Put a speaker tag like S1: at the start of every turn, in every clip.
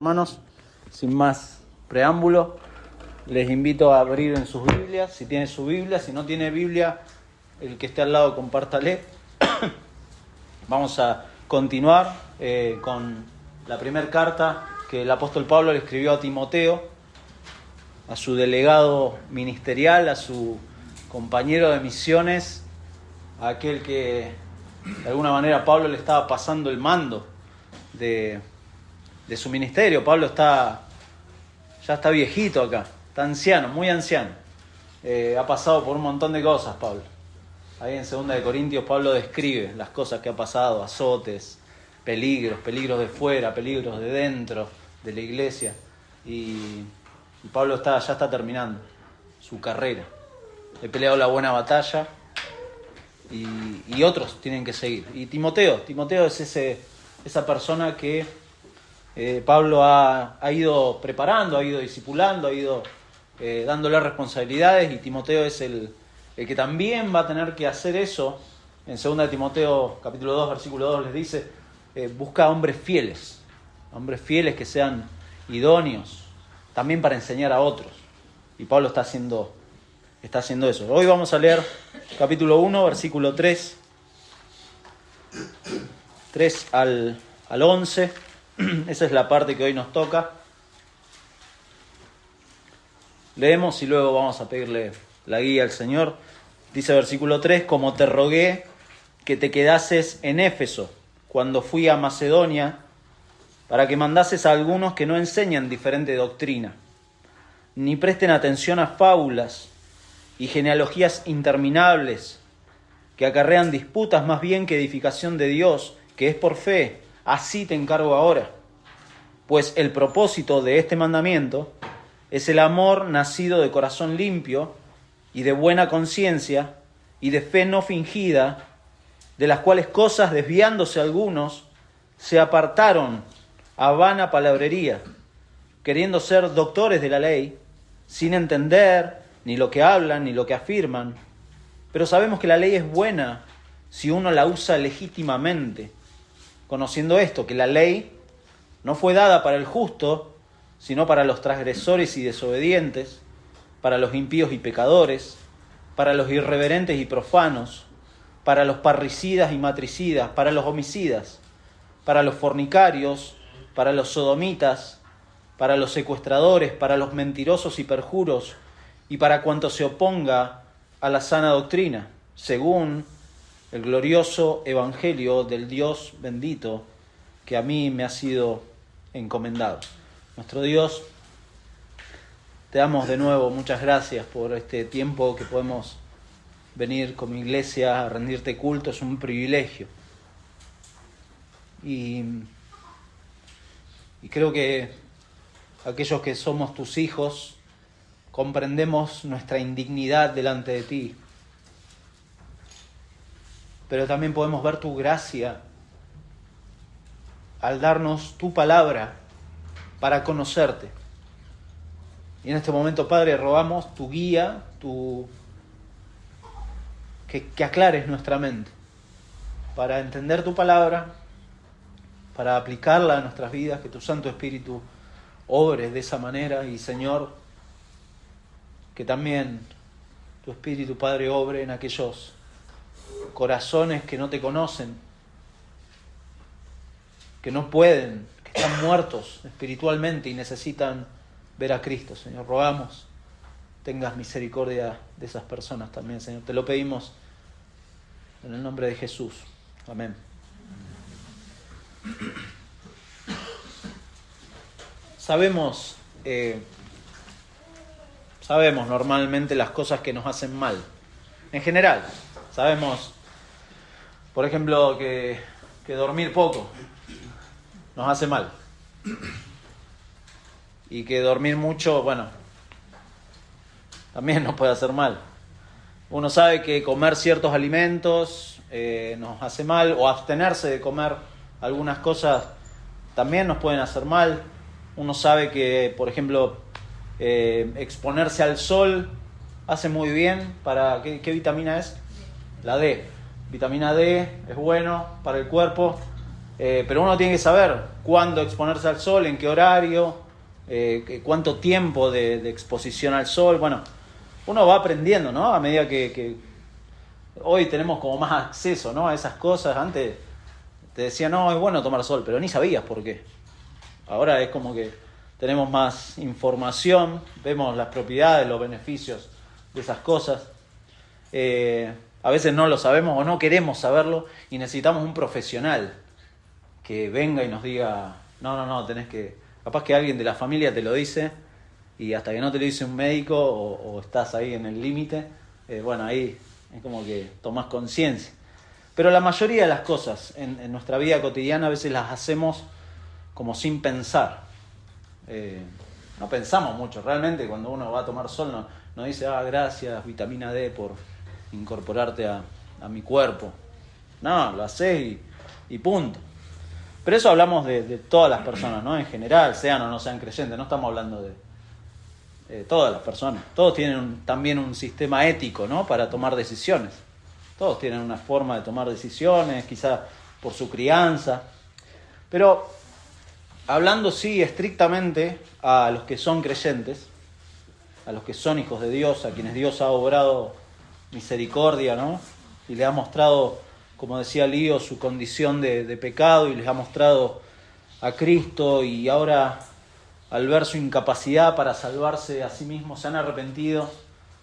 S1: Hermanos, sin más preámbulo, les invito a abrir en sus Biblias, si tiene su Biblia, si no tiene Biblia, el que esté al lado compártale. Vamos a continuar con la primera carta que el apóstol Pablo le escribió a Timoteo, a su delegado ministerial, a su compañero de misiones, a aquel que de alguna manera Pablo le estaba pasando el mando de su ministerio. Pablo ya está viejito acá, está anciano, muy anciano. Ha pasado por un montón de cosas Pablo. Ahí en 2 de Corintios Pablo describe las cosas que ha pasado, azotes, peligros de fuera, peligros de dentro de la iglesia. Y Pablo ya está terminando su carrera. He peleado la buena batalla y otros tienen que seguir. Y Timoteo es esa persona que Pablo ha ido preparando, ha ido discipulando, ha ido dándole responsabilidades, y Timoteo es el que también va a tener que hacer eso. En 2 de Timoteo capítulo 2 versículo 2 les dice, busca hombres fieles que sean idóneos también para enseñar a otros, y Pablo está haciendo eso. Hoy vamos a leer capítulo 1 versículo 3 al 11. Esa es la parte que hoy nos toca. Leemos y luego vamos a pedirle la guía al Señor. Dice versículo 3, como te rogué que te quedases en Éfeso cuando fui a Macedonia, para que mandases a algunos que no enseñan diferente doctrina, ni presten atención a fábulas y genealogías interminables, que acarrean disputas más bien que edificación de Dios, que es por fe. Así te encargo ahora, pues el propósito de este mandamiento es el amor nacido de corazón limpio y de buena conciencia y de fe no fingida, de las cuales cosas, desviándose algunos, se apartaron a vana palabrería, queriendo ser doctores de la ley, sin entender ni lo que hablan ni lo que afirman. Pero sabemos que la ley es buena si uno la usa legítimamente, conociendo esto, que la ley no fue dada para el justo, sino para los transgresores y desobedientes, para los impíos y pecadores, para los irreverentes y profanos, para los parricidas y matricidas, para los homicidas, para los fornicarios, para los sodomitas, para los secuestradores, para los mentirosos y perjuros, y para cuanto se oponga a la sana doctrina, según el glorioso evangelio del Dios bendito que a mí me ha sido encomendado. Nuestro Dios, te damos de nuevo muchas gracias por este tiempo que podemos venir como iglesia a rendirte culto. Es un privilegio. Y creo que aquellos que somos tus hijos comprendemos nuestra indignidad delante de ti, pero también podemos ver tu gracia al darnos tu palabra para conocerte. Y en este momento, Padre, rogamos tu guía, que aclares nuestra mente para entender tu palabra, para aplicarla a nuestras vidas, que tu Santo Espíritu obre de esa manera. Y, Señor, que también tu Espíritu, Padre, obre en aquellos corazones que no te conocen, que no pueden, que están muertos espiritualmente y necesitan ver a Cristo. Señor, rogamos tengas misericordia de esas personas también, Señor. Te lo pedimos en el nombre de Jesús. Amén. Sabemos normalmente las cosas que nos hacen mal. En general, sabemos, por ejemplo, que dormir poco nos hace mal. Y que dormir mucho, también nos puede hacer mal. Uno sabe que comer ciertos alimentos nos hace mal, o abstenerse de comer algunas cosas también nos pueden hacer mal. Uno sabe que, por ejemplo, exponerse al sol hace muy bien para... ¿Qué vitamina es? La D. Vitamina D es bueno para el cuerpo. Pero uno tiene que saber cuándo exponerse al sol, en qué horario, cuánto tiempo de exposición al sol. Bueno, uno va aprendiendo, ¿no? A medida que hoy tenemos como más acceso, ¿no?, a esas cosas. Antes te decía, no, es bueno tomar sol, pero ni sabías por qué. Ahora es como que tenemos más información, vemos las propiedades, los beneficios de esas cosas. A veces no lo sabemos o no queremos saberlo y necesitamos un profesional que venga y nos diga, no, tenés que... Capaz que alguien de la familia te lo dice y hasta que no te lo dice un médico o estás ahí en el límite, bueno, ahí es como que tomás conciencia. Pero la mayoría de las cosas en nuestra vida cotidiana a veces las hacemos como sin pensar. No pensamos mucho. Realmente cuando uno va a tomar sol no dice, gracias vitamina D por incorporarte a mi cuerpo. No, lo haces y punto. Pero eso hablamos de todas las personas, ¿no? En general, sean o no sean creyentes. No estamos hablando de todas las personas. Todos tienen también un sistema ético, ¿no?, para tomar decisiones. Todos tienen una forma de tomar decisiones, quizás por su crianza. Pero hablando sí estrictamente a los que son creyentes, a los que son hijos de Dios, a quienes Dios ha obrado misericordia, ¿no?, y les ha mostrado, como decía Lío, su condición de pecado, y les ha mostrado a Cristo, y ahora al ver su incapacidad para salvarse a sí mismos, se han arrepentido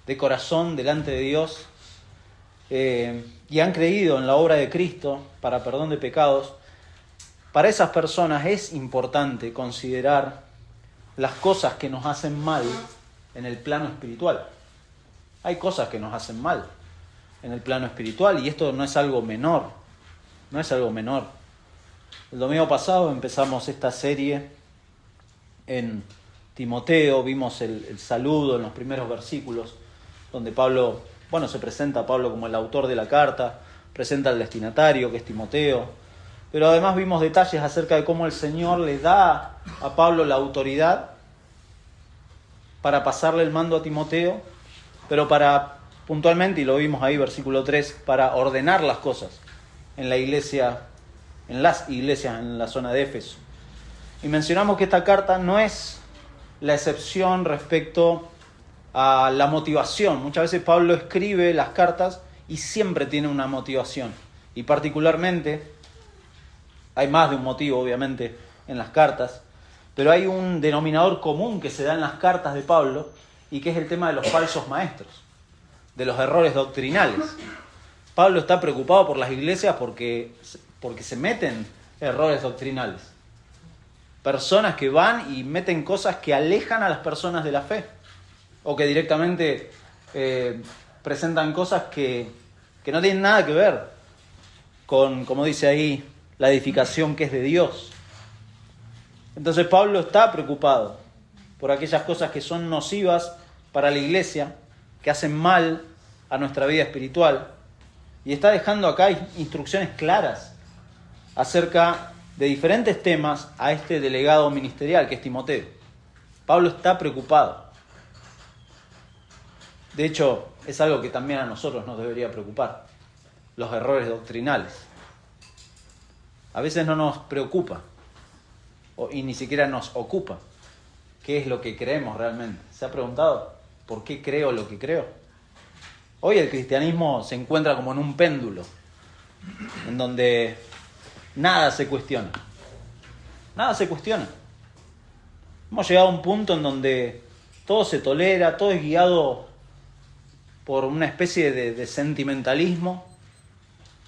S1: de corazón delante de Dios, y han creído en la obra de Cristo para perdón de pecados. Para esas personas es importante considerar las cosas que nos hacen mal en el plano espiritual. Hay cosas que nos hacen mal en el plano espiritual y esto no es algo menor, no es algo menor. El domingo pasado empezamos esta serie en Timoteo, vimos el saludo en los primeros versículos, donde Pablo, se presenta a Pablo como el autor de la carta, presenta al destinatario, que es Timoteo, pero además vimos detalles acerca de cómo el Señor le da a Pablo la autoridad para pasarle el mando a Timoteo, pero para, puntualmente, y lo vimos ahí, versículo 3, para ordenar las cosas en la iglesia, en las iglesias en la zona de Éfeso. Y mencionamos que esta carta no es la excepción respecto a la motivación. Muchas veces Pablo escribe las cartas y siempre tiene una motivación. Y particularmente, hay más de un motivo obviamente en las cartas, pero hay un denominador común que se da en las cartas de Pablo y que es el tema de los falsos maestros, de los errores doctrinales. Pablo está preocupado por las iglesias porque se meten errores doctrinales. Personas que van y meten cosas que alejan a las personas de la fe, o que directamente presentan cosas que no tienen nada que ver con, como dice ahí, la edificación que es de Dios. Entonces Pablo está preocupado por aquellas cosas que son nocivas para la iglesia, que hacen mal a nuestra vida espiritual, y está dejando acá instrucciones claras acerca de diferentes temas a este delegado ministerial que es Timoteo. Pablo está preocupado. De hecho, es algo que también a nosotros nos debería preocupar, los errores doctrinales. A veces no nos preocupa y ni siquiera nos ocupa qué es lo que creemos realmente. ¿Se ha preguntado por qué creo lo que creo? Hoy el cristianismo se encuentra como en un péndulo, en donde nada se cuestiona. Nada se cuestiona. Hemos llegado a un punto en donde todo se tolera, todo es guiado por una especie de sentimentalismo.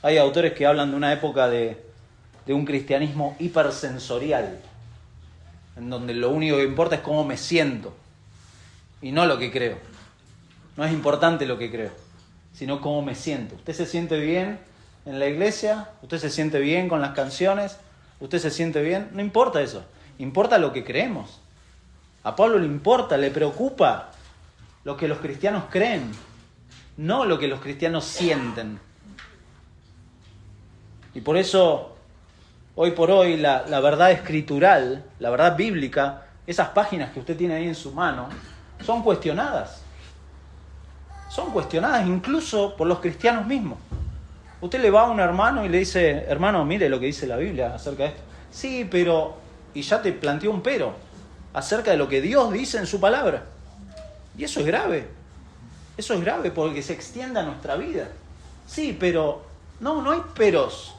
S1: Hay autores que hablan de una época de un cristianismo hipersensorial, en donde lo único que importa es cómo me siento y no lo que creo. No es importante lo que creo, sino cómo me siento. ¿Usted se siente bien en la iglesia? ¿Usted se siente bien con las canciones? ¿Usted se siente bien? No importa eso, importa lo que creemos. A Pablo le importa, le preocupa lo que los cristianos creen, no lo que los cristianos sienten. Y por eso, hoy por hoy, la verdad escritural, la verdad bíblica, esas páginas que usted tiene ahí en su mano, son cuestionadas. Son cuestionadas incluso por los cristianos mismos. Usted le va a un hermano y le dice, hermano, mire lo que dice la Biblia acerca de esto. Sí, pero, y ya te planteó un pero, acerca de lo que Dios dice en su palabra. Y eso es grave. Eso es grave porque se extienda a nuestra vida. Sí, pero no hay peros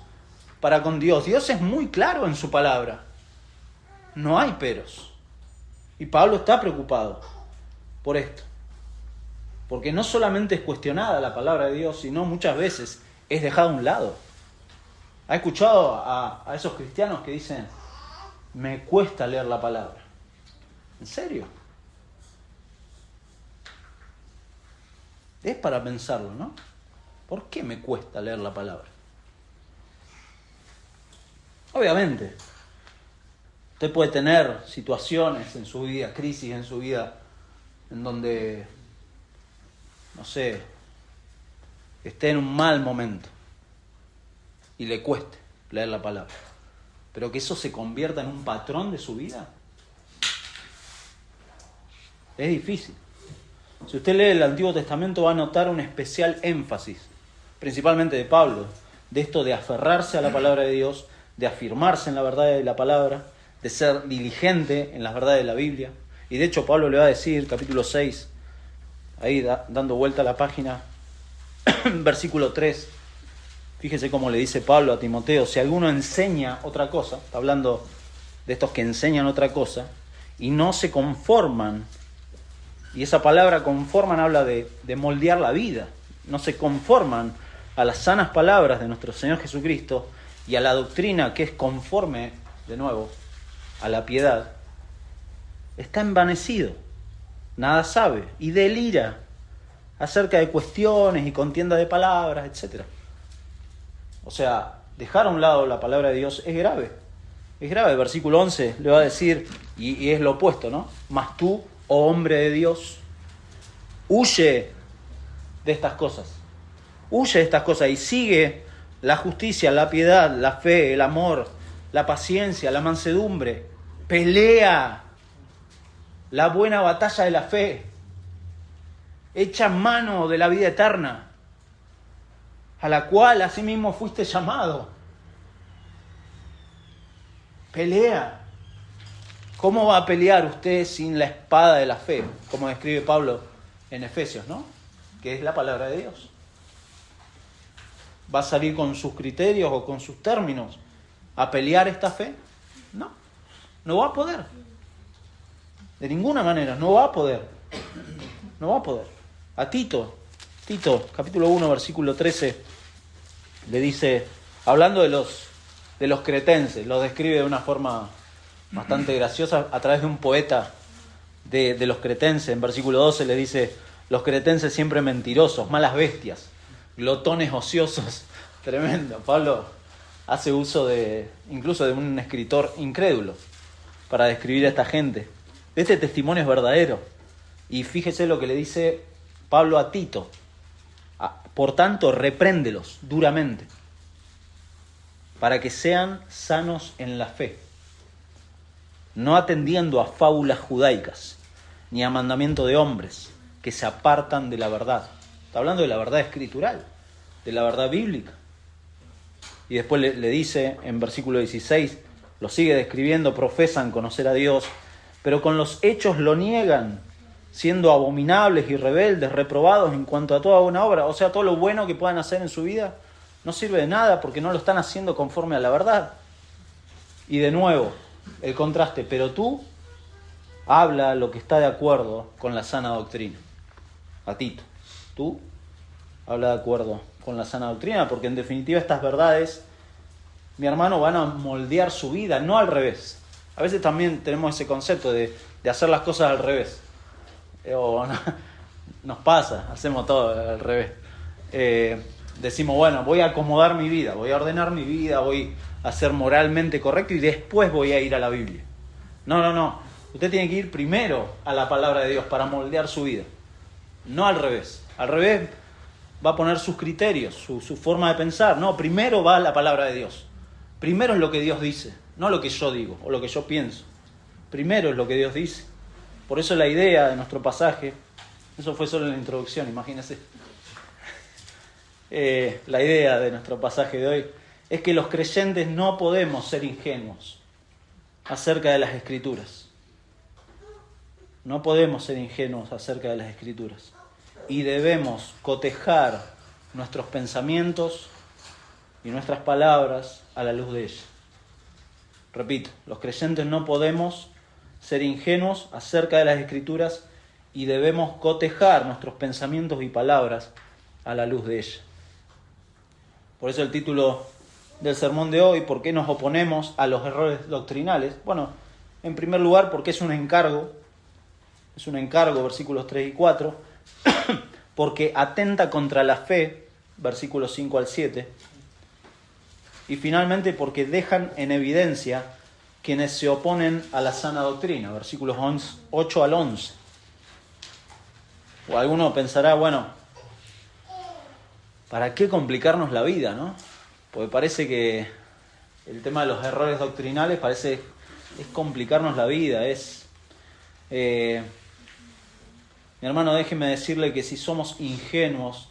S1: para con Dios. Dios es muy claro en su palabra. No hay peros. Y Pablo está preocupado por esto. Porque no solamente es cuestionada la palabra de Dios, sino muchas veces es dejada a un lado. ¿Ha escuchado a esos cristianos que dicen, me cuesta leer la palabra? ¿En serio? Es para pensarlo, ¿no? ¿Por qué me cuesta leer la palabra? Obviamente, usted puede tener situaciones en su vida, crisis en su vida, en donde, no sé, esté en un mal momento y le cueste leer la palabra. Pero que eso se convierta en un patrón de su vida, es difícil. Si usted lee el Antiguo Testamento va a notar un especial énfasis, principalmente de Pablo, de esto de aferrarse a la palabra de Dios, de afirmarse en la verdad de la palabra, de ser diligente en las verdades de la Biblia. Y de hecho Pablo le va a decir, capítulo 6, ahí dando vuelta a la página, versículo 3, fíjese cómo le dice Pablo a Timoteo, si alguno enseña otra cosa, está hablando de estos que enseñan otra cosa, y no se conforman, y esa palabra conforman habla de moldear la vida, no se conforman a las sanas palabras de nuestro Señor Jesucristo y a la doctrina que es conforme, de nuevo, a la piedad, está envanecido, nada sabe y delira acerca de cuestiones y contienda de palabras, etc. O sea, dejar a un lado la palabra de Dios es grave. Es grave. Versículo 11 le va a decir, y es lo opuesto, ¿no? Mas tú, oh hombre de Dios, huye de estas cosas. Huye de estas cosas y sigue la justicia, la piedad, la fe, el amor, la paciencia, la mansedumbre. Pelea la buena batalla de la fe. Echa mano de la vida eterna, a la cual asimismo fuiste llamado. Pelea. ¿Cómo va a pelear usted sin la espada de la fe? Como describe Pablo en Efesios, ¿no? Que es la palabra de Dios. ¿Va a salir con sus criterios o con sus términos a pelear esta fe? No, no va a poder. De ninguna manera, no va a poder. No va a poder. A Tito, capítulo 1, versículo 13, le dice, hablando de los cretenses, los describe de una forma bastante graciosa a través de un poeta de los cretenses. En versículo 12 le dice, los cretenses siempre mentirosos, malas bestias, glotones ociosos. Tremendo. Pablo hace uso incluso de un escritor incrédulo para describir a esta gente. Este testimonio es verdadero. Y fíjese lo que le dice Pablo a Tito. Por tanto, repréndelos duramente para que sean sanos en la fe, no atendiendo a fábulas judaicas ni a mandamiento de hombres que se apartan de la verdad. Está hablando de la verdad escritural, de la verdad bíblica. Y después le dice en versículo 16, lo sigue describiendo, profesan conocer a Dios, pero con los hechos lo niegan, siendo abominables y rebeldes, reprobados en cuanto a toda buena obra. O sea, todo lo bueno que puedan hacer en su vida no sirve de nada porque no lo están haciendo conforme a la verdad. Y de nuevo, el contraste, pero tú habla lo que está de acuerdo con la sana doctrina. A Tito, tú habla de acuerdo con la sana doctrina, porque en definitiva estas verdades, mi hermano, van a moldear su vida, no al revés. A veces también tenemos ese concepto de hacer las cosas al revés. Nos pasa, hacemos todo al revés. Decimos, bueno, voy a acomodar mi vida, voy a ordenar mi vida, voy a ser moralmente correcto y después voy a ir a la Biblia. No. Usted tiene que ir primero a la palabra de Dios para moldear su vida. No al revés. Al revés va a poner sus criterios, su forma de pensar. No, primero va a la palabra de Dios. Primero es lo que Dios dice, no lo que yo digo o lo que yo pienso. Primero es lo que Dios dice. Por eso la idea de nuestro pasaje, eso fue solo en la introducción, imagínense. la idea de nuestro pasaje de hoy es que los creyentes no podemos ser ingenuos acerca de las Escrituras. No podemos ser ingenuos acerca de las Escrituras. Y debemos cotejar nuestros pensamientos y nuestras palabras a la luz de ella. Repito, los creyentes no podemos ser ingenuos acerca de las Escrituras y debemos cotejar nuestros pensamientos y palabras a la luz de ella. Por eso el título del sermón de hoy, ¿por qué nos oponemos a los errores doctrinales? Bueno, en primer lugar, porque es un encargo, versículos 3 y 4, porque atenta contra la fe, versículos 5 al 7, y finalmente porque dejan en evidencia quienes se oponen a la sana doctrina, versículos 8 al 11. O alguno pensará, bueno, ¿para qué complicarnos la vida, no? Porque parece que el tema de los errores doctrinales es complicarnos la vida, mi hermano, déjeme decirle que si somos ingenuos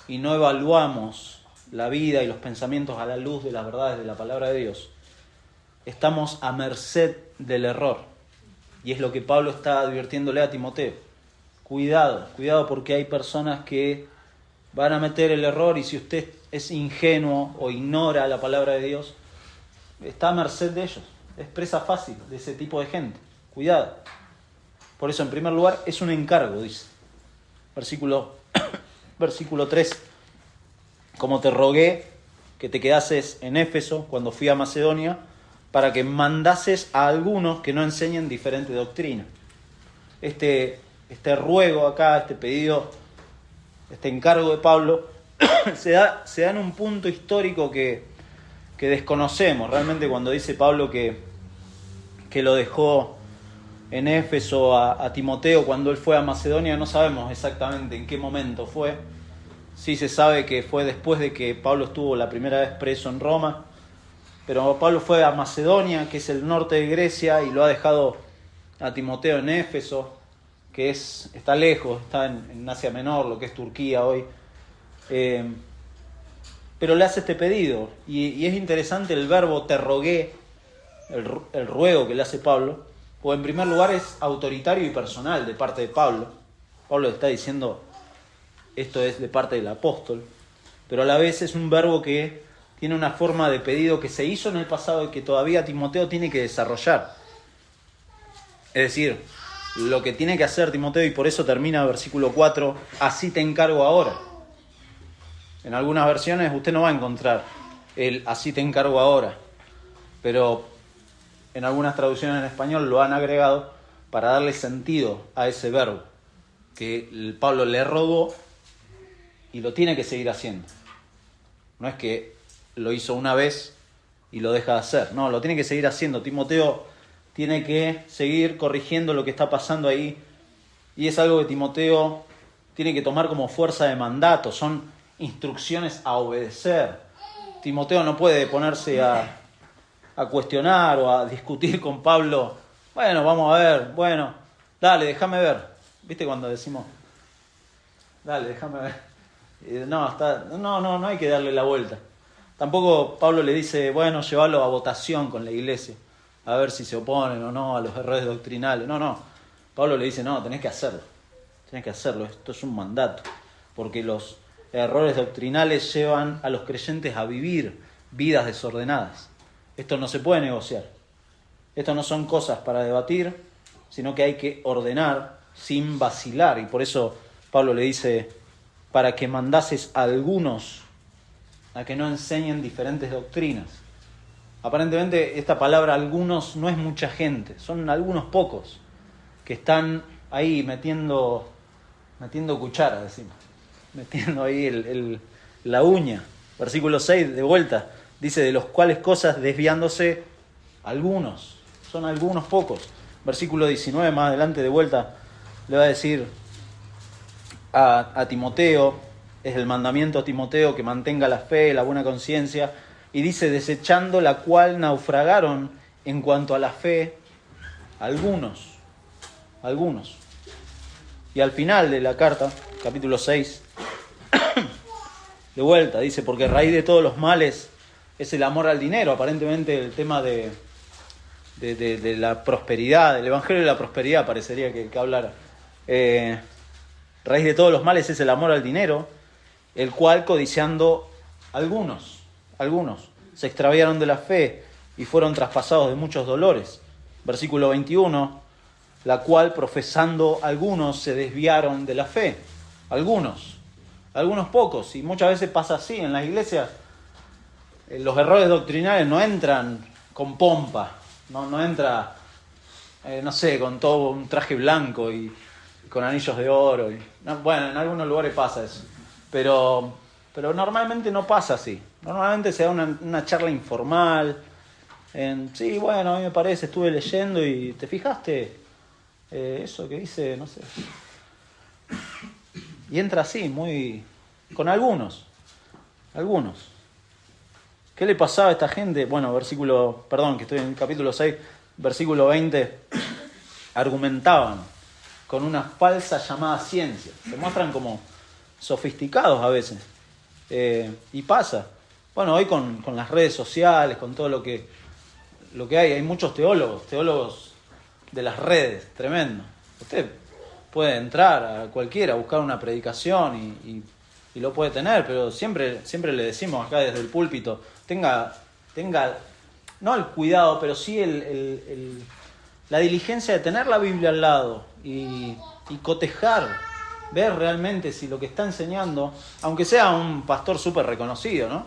S1: y no evaluamos la vida y los pensamientos a la luz de las verdades de la palabra de Dios, estamos a merced del error. Y es lo que Pablo está advirtiéndole a Timoteo. Cuidado porque hay personas que van a meter el error y si usted es ingenuo o ignora la palabra de Dios, está a merced de ellos. Es presa fácil de ese tipo de gente. Cuidado. Por eso, en primer lugar, es un encargo, dice. Versículo 3. Como te rogué que te quedases en Éfeso cuando fui a Macedonia, para que mandases a algunos que no enseñen diferente doctrina. Este ruego acá, este pedido, este encargo de Pablo, se da en un punto histórico que desconocemos. Realmente cuando dice Pablo que lo dejó en Éfeso a Timoteo cuando él fue a Macedonia, no sabemos exactamente en qué momento fue. Sí se sabe que fue después de que Pablo estuvo la primera vez preso en Roma, pero Pablo fue a Macedonia, que es el norte de Grecia, y lo ha dejado a Timoteo en Éfeso, que está lejos, está en Asia Menor, lo que es Turquía hoy. Pero le hace este pedido, y es interesante el verbo te rogué, el ruego que le hace Pablo, pues en primer lugar es autoritario y personal de parte de Pablo. Pablo le está diciendo, esto es de parte del apóstol, pero a la vez es un verbo que tiene una forma de pedido que se hizo en el pasado y que todavía Timoteo tiene que desarrollar. Es decir, lo que tiene que hacer Timoteo, y por eso termina el versículo 4, así te encargo ahora. En algunas versiones usted no va a encontrar el así te encargo ahora, pero en algunas traducciones en español lo han agregado para darle sentido a ese verbo, que Pablo le rogó y lo tiene que seguir haciendo. No es que lo hizo una vez y lo deja de hacer, no, lo tiene que seguir haciendo. Timoteo tiene que seguir corrigiendo lo que está pasando ahí, y es algo que Timoteo tiene que tomar como fuerza de mandato, son instrucciones a obedecer. Timoteo no puede ponerse a cuestionar o a discutir con Pablo, bueno, vamos a ver, bueno, dale, déjame ver. ¿Viste cuando decimos, dale, déjame ver? No hay que darle la vuelta. Tampoco Pablo le dice, bueno, llévalo a votación con la iglesia, a ver si se oponen o no a los errores doctrinales. No. Pablo le dice, no, tenés que hacerlo, esto es un mandato, porque los errores doctrinales llevan a los creyentes a vivir vidas desordenadas. Esto no se puede negociar. Esto no son cosas para debatir, sino que hay que ordenar sin vacilar. Y por eso Pablo le dice, para que mandases a algunos a que no enseñen diferentes doctrinas. Aparentemente esta palabra algunos no es mucha gente, son algunos pocos que están ahí metiendo cuchara, decimos, metiendo ahí la uña. Versículo 6, de vuelta, dice, de los cuales cosas desviándose algunos, son algunos pocos. Versículo 19, más adelante, de vuelta, le va a decir a Timoteo, es el mandamiento a Timoteo que mantenga la fe, la buena conciencia, y dice, desechando la cual naufragaron en cuanto a la fe algunos. Y al final de la carta, capítulo 6, de vuelta, dice, porque raíz de todos los males es el amor al dinero. Aparentemente el tema de la prosperidad, el evangelio de la prosperidad parecería que hablara. Raíz de todos los males es el amor al dinero, el cual codiciando algunos se extraviaron de la fe y fueron traspasados de muchos dolores. Versículo 21, la cual profesando algunos se desviaron de la fe. Algunos pocos, y muchas veces pasa así en las iglesias. Los errores doctrinales no entran con pompa, no entra, no sé, con todo un traje blanco y con anillos de oro. Bueno, en algunos lugares pasa eso, pero normalmente no pasa así. Normalmente se da una charla informal. Sí, bueno, a mí me parece, estuve leyendo y ¿te fijaste? Eso que dice, no sé. Y entra así, con algunos. ¿Qué le pasaba a esta gente? Bueno, que estoy en el capítulo 6, versículo 20, argumentaban con una falsa llamada ciencia. Se muestran como sofisticados a veces. Y pasa. Bueno, hoy con las redes sociales, con todo lo que hay muchos teólogos de las redes, tremendo. Usted puede entrar a cualquiera, buscar una predicación y lo puede tener, pero siempre le decimos acá desde el púlpito, tenga no el cuidado, pero sí la diligencia de tener la Biblia al lado y cotejar, ver realmente si lo que está enseñando, aunque sea un pastor súper reconocido, ¿no?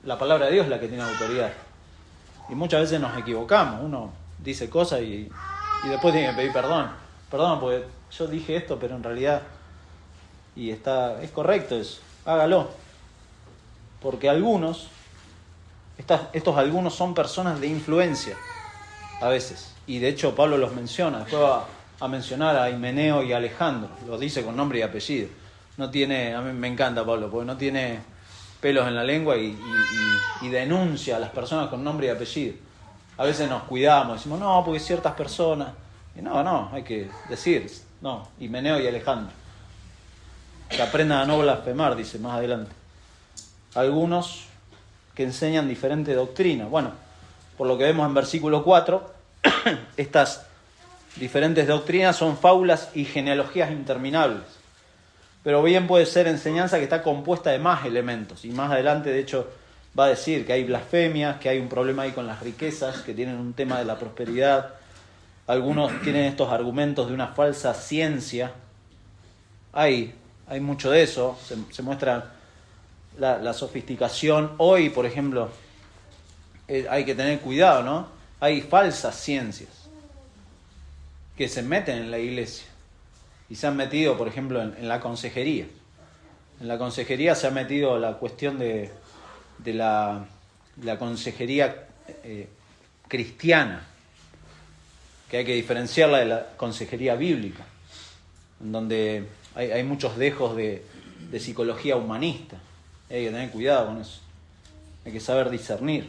S1: La palabra de Dios es la que tiene autoridad. Y muchas veces nos equivocamos, uno dice cosas y después tiene que pedir perdón, porque yo dije esto, pero en realidad es correcto eso, hágalo. Porque estos algunos son personas de influencia a veces, y de hecho Pablo los menciona, después va a mencionar a Himeneo y a Alejandro, los dice con nombre y apellido. A mí me encanta Pablo, porque no tiene pelos en la lengua y denuncia a las personas con nombre y apellido. A veces nos cuidamos, decimos, no, porque ciertas personas, y no, hay que decir, no, Himeneo y Alejandro. Que aprendan a no blasfemar, dice más adelante. Algunos que enseñan diferente doctrina. Bueno, por lo que vemos en versículo 4, estas diferentes doctrinas son fábulas y genealogías interminables. Pero bien puede ser enseñanza que está compuesta de más elementos. Y más adelante, de hecho, va a decir que hay blasfemias, que hay un problema ahí con las riquezas, que tienen un tema de la prosperidad. Algunos tienen estos argumentos de una falsa ciencia. Hay mucho de eso. Se muestra la sofisticación. Hoy, por ejemplo, hay que tener cuidado, ¿no? Hay falsas ciencias que se meten en la iglesia. Y se han metido, por ejemplo, en la consejería. En la consejería se ha metido la cuestión de la consejería cristiana, que hay que diferenciarla de la consejería bíblica, en donde hay muchos dejos de psicología humanista. Hay que tener cuidado con eso. Hay que saber discernir.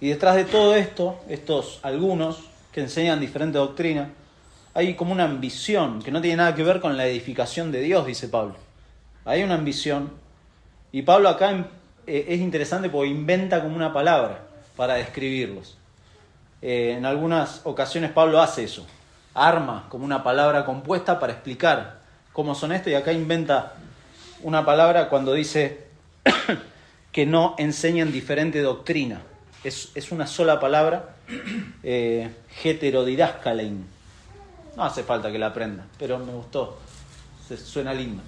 S1: Y detrás de todo esto, estos algunos que enseñan diferente doctrina, hay como una ambición que no tiene nada que ver con la edificación de Dios, dice Pablo. Hay una ambición. Y Pablo acá es interesante porque inventa como una palabra para describirlos. En algunas ocasiones Pablo hace eso. Arma como una palabra compuesta para explicar cómo son estos. Y acá inventa una palabra cuando dice que no enseñan diferente doctrina. Es una sola palabra, heterodidaskalein. No hace falta que la aprenda, pero me gustó, suena lindo.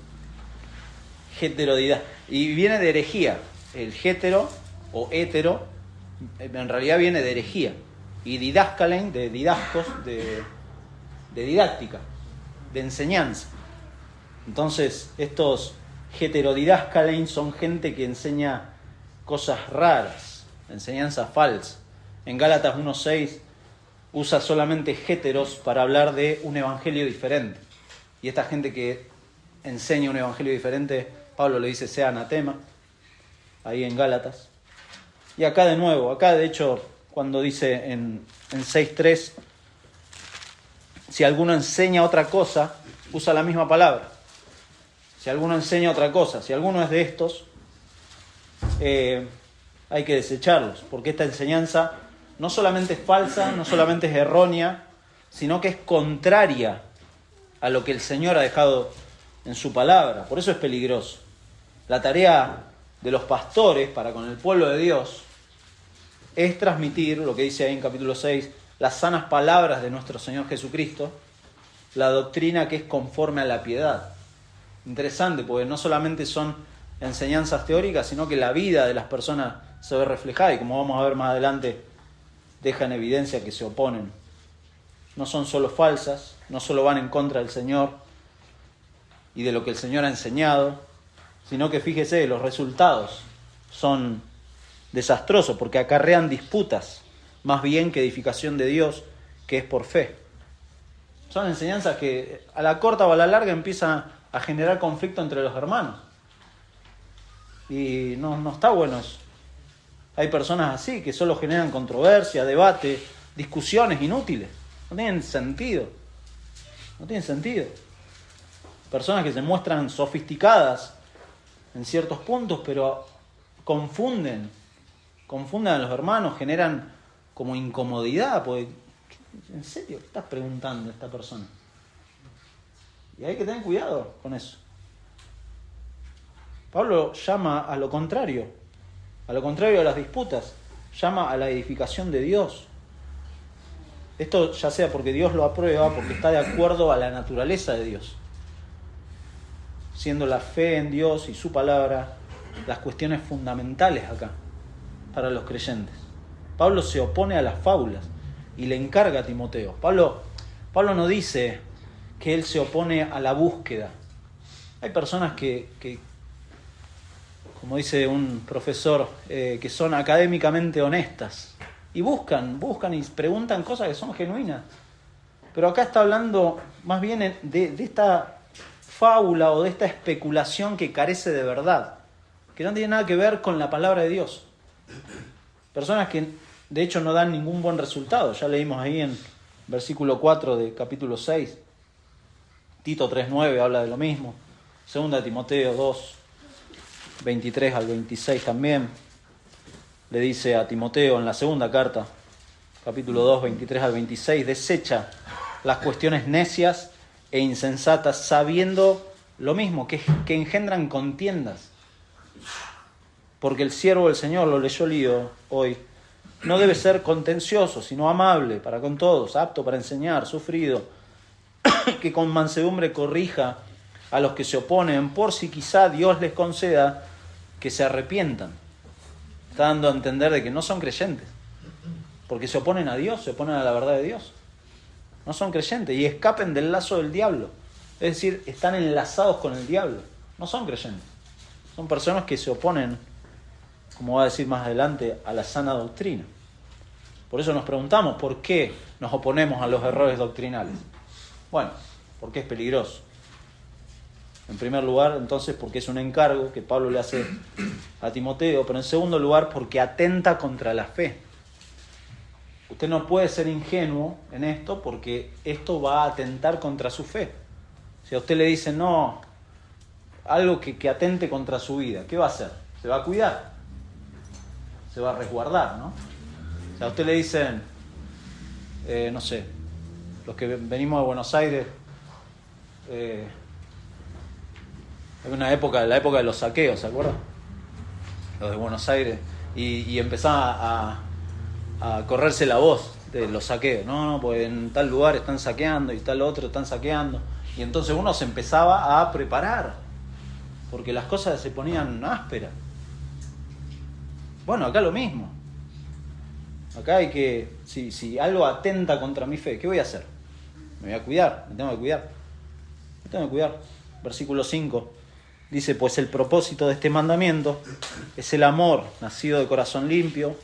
S1: Heterodidás. Y viene de herejía. El hetero o hetero en realidad viene de herejía. Y didaskalein, de didascos, de didáctica, de enseñanza. Entonces, estos heterodidaskalein son gente que enseña cosas raras, enseñanza falsa. En Gálatas 1:6 usa solamente heteros para hablar de un evangelio diferente. Y esta gente que enseña un evangelio diferente, Pablo le dice sea anatema, ahí en Gálatas. Y acá de nuevo, de hecho, cuando dice en 6:3, si alguno enseña otra cosa, usa la misma palabra. Si alguno enseña otra cosa, si alguno es de estos, hay que desecharlos, porque esta enseñanza no solamente es falsa, no solamente es errónea, sino que es contraria a lo que el Señor ha dejado en su palabra. Por eso es peligroso. La tarea de los pastores para con el pueblo de Dios es transmitir, lo que dice ahí en capítulo 6, las sanas palabras de nuestro Señor Jesucristo, la doctrina que es conforme a la piedad. Interesante, porque no solamente son enseñanzas teóricas, sino que la vida de las personas se ve reflejada, y como vamos a ver más adelante, deja en evidencia que se oponen. No son solo falsas, no solo van en contra del Señor y de lo que el Señor ha enseñado, sino que fíjese, los resultados son desastrosos, porque acarrean disputas, más bien que edificación de Dios, que es por fe. Son enseñanzas que a la corta o a la larga empiezan a generar conflicto entre los hermanos. Y no está bueno eso. Hay personas así que solo generan controversia, debate, discusiones inútiles. No tienen sentido. No tienen sentido. Personas que se muestran sofisticadas en ciertos puntos, pero confunden a los hermanos, generan como incomodidad, porque ¿en serio qué estás preguntando a esta persona? Y hay que tener cuidado con eso. Pablo llama a lo contrario de las disputas, llama a la edificación de Dios. Esto ya sea porque Dios lo aprueba, porque está de acuerdo a la naturaleza de Dios, siendo la fe en Dios y su palabra las cuestiones fundamentales acá para los creyentes. Pablo se opone a las fábulas y le encarga a Timoteo. Pablo no dice que él se opone a la búsqueda. Hay personas que como dice un profesor, que son académicamente honestas y buscan y preguntan cosas que son genuinas. Pero acá está hablando más bien de esta fábula o de esta especulación que carece de verdad, que no tiene nada que ver con la palabra de Dios. Personas que de hecho no dan ningún buen resultado. Ya leímos ahí en versículo 4 de capítulo 6. Tito 3:9 habla de lo mismo. 2 Timoteo 2:23 al 26 también. Le dice a Timoteo en la segunda carta, capítulo 2, 23 al 26, desecha las cuestiones necias e insensatas, sabiendo lo mismo, que engendran contiendas. Porque el siervo del Señor, lo leyó Lío hoy, no debe ser contencioso, sino amable para con todos, apto para enseñar, sufrido, que con mansedumbre corrija a los que se oponen, por si quizá Dios les conceda que se arrepientan. Está dando a entender de que no son creyentes, porque se oponen a Dios, se oponen a la verdad de Dios. No son creyentes y escapen del lazo del diablo. Es decir, están enlazados con el diablo. No son creyentes. Son personas que se oponen, como va a decir más adelante, a la sana doctrina. Por eso nos preguntamos por qué nos oponemos a los errores doctrinales. Bueno, porque es peligroso. En primer lugar, entonces, porque es un encargo que Pablo le hace a Timoteo, pero en segundo lugar, porque atenta contra la fe. Usted no puede ser ingenuo en esto, porque esto va a atentar contra su fe. Si a usted le dicen, no, algo que atente contra su vida, ¿qué va a hacer? Se va a cuidar, se va a resguardar, ¿no? Si a usted le dicen, no sé, los que venimos de Buenos Aires, hay una época, la época de los saqueos, ¿se acuerdan? Los de Buenos Aires, y empezaba a correrse la voz de los saqueos. No, pues en tal lugar están saqueando y tal otro están saqueando. Y entonces uno se empezaba a preparar, porque las cosas se ponían ásperas. Bueno, acá lo mismo. Acá hay que, si algo atenta contra mi fe, ¿qué voy a hacer? Me voy a cuidar, me tengo que cuidar. Versículo 5 dice, pues el propósito de este mandamiento es el amor nacido de corazón limpio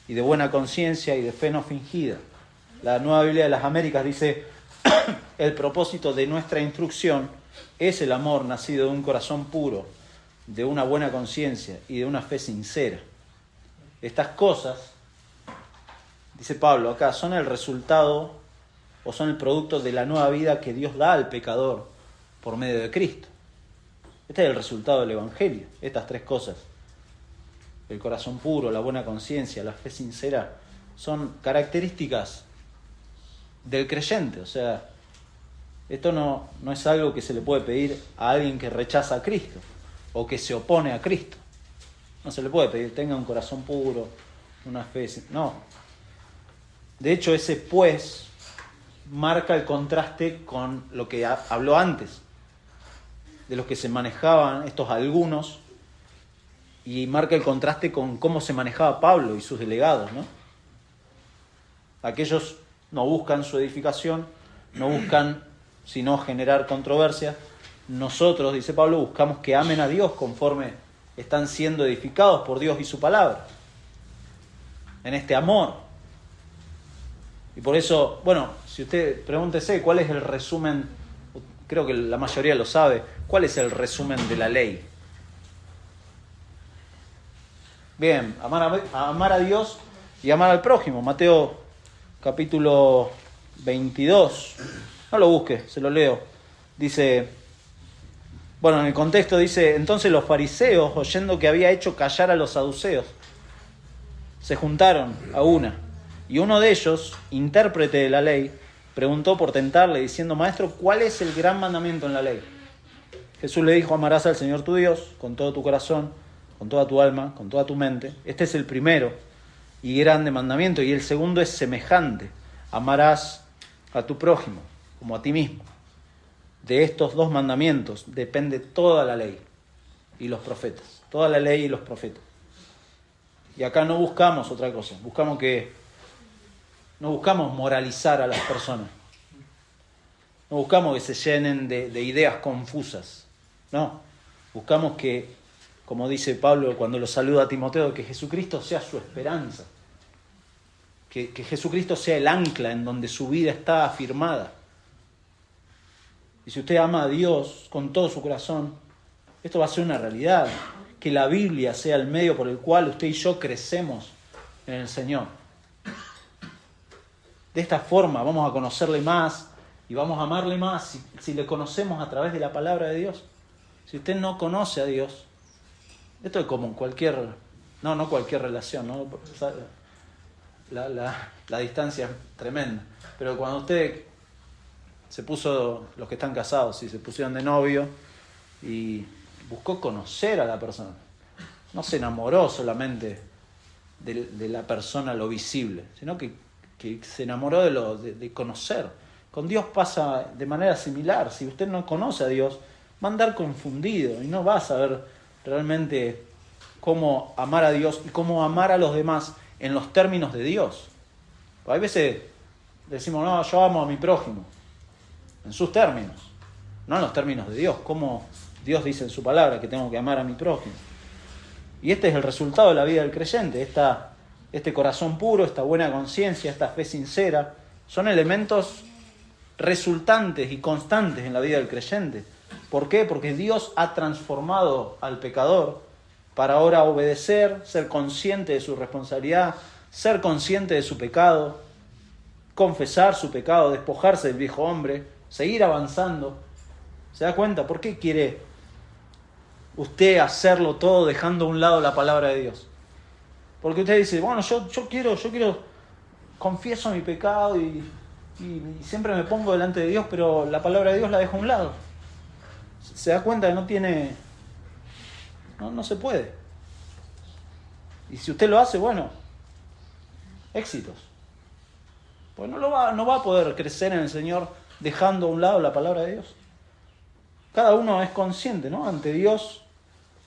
S1: y de buena conciencia y de fe no fingida. La Nueva Biblia de las Américas dice, el propósito de nuestra instrucción es el amor nacido de un corazón puro, de una buena conciencia y de una fe sincera. Estas cosas, dice Pablo acá, son el resultado o son el producto de la nueva vida que Dios da al pecador por medio de Cristo. Este es el resultado del Evangelio, estas tres cosas. El corazón puro, la buena conciencia, la fe sincera, son características del creyente. O sea, esto no es algo que se le puede pedir a alguien que rechaza a Cristo o que se opone a Cristo. No se le puede pedir, tenga un corazón puro, una fe... No. De hecho, ese pues marca el contraste con lo que habló antes, de los que se manejaban estos algunos, y marca el contraste con cómo se manejaba Pablo y sus delegados, ¿no? Aquellos no buscan su edificación, no buscan sino generar controversia. Nosotros, dice Pablo, buscamos que amen a Dios conforme están siendo edificados por Dios y su palabra, en este amor. Y por eso, bueno, si usted pregúntese cuál es el resumen, creo que la mayoría lo sabe, cuál es el resumen de la ley. Bien, amar a Dios y amar al prójimo. Mateo capítulo 22. No lo busque, se lo leo. Dice, bueno, en el contexto dice, entonces los fariseos, oyendo que había hecho callar a los saduceos, se juntaron a una. Y uno de ellos, intérprete de la ley, preguntó por tentarle, diciendo, Maestro, ¿cuál es el gran mandamiento en la ley? Jesús le dijo, amarás al Señor tu Dios con todo tu corazón, con toda tu alma, con toda tu mente. Este es el primero y grande mandamiento. Y el segundo es semejante. Amarás a tu prójimo como a ti mismo. De estos dos mandamientos depende toda la ley y los profetas. Toda la ley y los profetas. Y acá no buscamos otra cosa. No buscamos moralizar a las personas. No buscamos que se llenen de ideas confusas. No. Buscamos que, como dice Pablo cuando lo saluda a Timoteo, que Jesucristo sea su esperanza. Que Jesucristo sea el ancla en donde su vida está afirmada. Y si usted ama a Dios con todo su corazón, esto va a ser una realidad. Que la Biblia sea el medio por el cual usted y yo crecemos en el Señor. De esta forma vamos a conocerle más y vamos a amarle más si le conocemos a través de la palabra de Dios. Si usted no conoce a Dios, esto es como en cualquier, no cualquier relación, ¿no? La distancia es tremenda. Pero cuando usted se puso, los que están casados, se pusieron de novio y buscó conocer a la persona, no se enamoró solamente de la persona, lo visible, sino que se enamoró de conocer. Con Dios pasa de manera similar. Si usted no conoce a Dios, va a andar confundido y no va a saber realmente cómo amar a Dios y cómo amar a los demás en los términos de Dios. Hay veces decimos, no, yo amo a mi prójimo, en sus términos, no en los términos de Dios, como Dios dice en su palabra que tengo que amar a mi prójimo. Y este es el resultado de la vida del creyente, este corazón puro, esta buena conciencia, esta fe sincera, son elementos resultantes y constantes en la vida del creyente. ¿Por qué? Porque Dios ha transformado al pecador para ahora obedecer, ser consciente de su responsabilidad, ser consciente de su pecado, confesar su pecado, despojarse del viejo hombre, seguir avanzando. ¿Se da cuenta? ¿Por qué quiere usted hacerlo todo dejando a un lado la palabra de Dios? Porque usted dice, bueno, yo quiero, confieso mi pecado y siempre me pongo delante de Dios, pero la palabra de Dios la dejo a un lado. Se da cuenta que no se puede. Y si usted lo hace, bueno, éxitos. Pues no va a poder crecer en el Señor dejando a un lado la palabra de Dios. Cada uno es consciente, ¿no?, ante Dios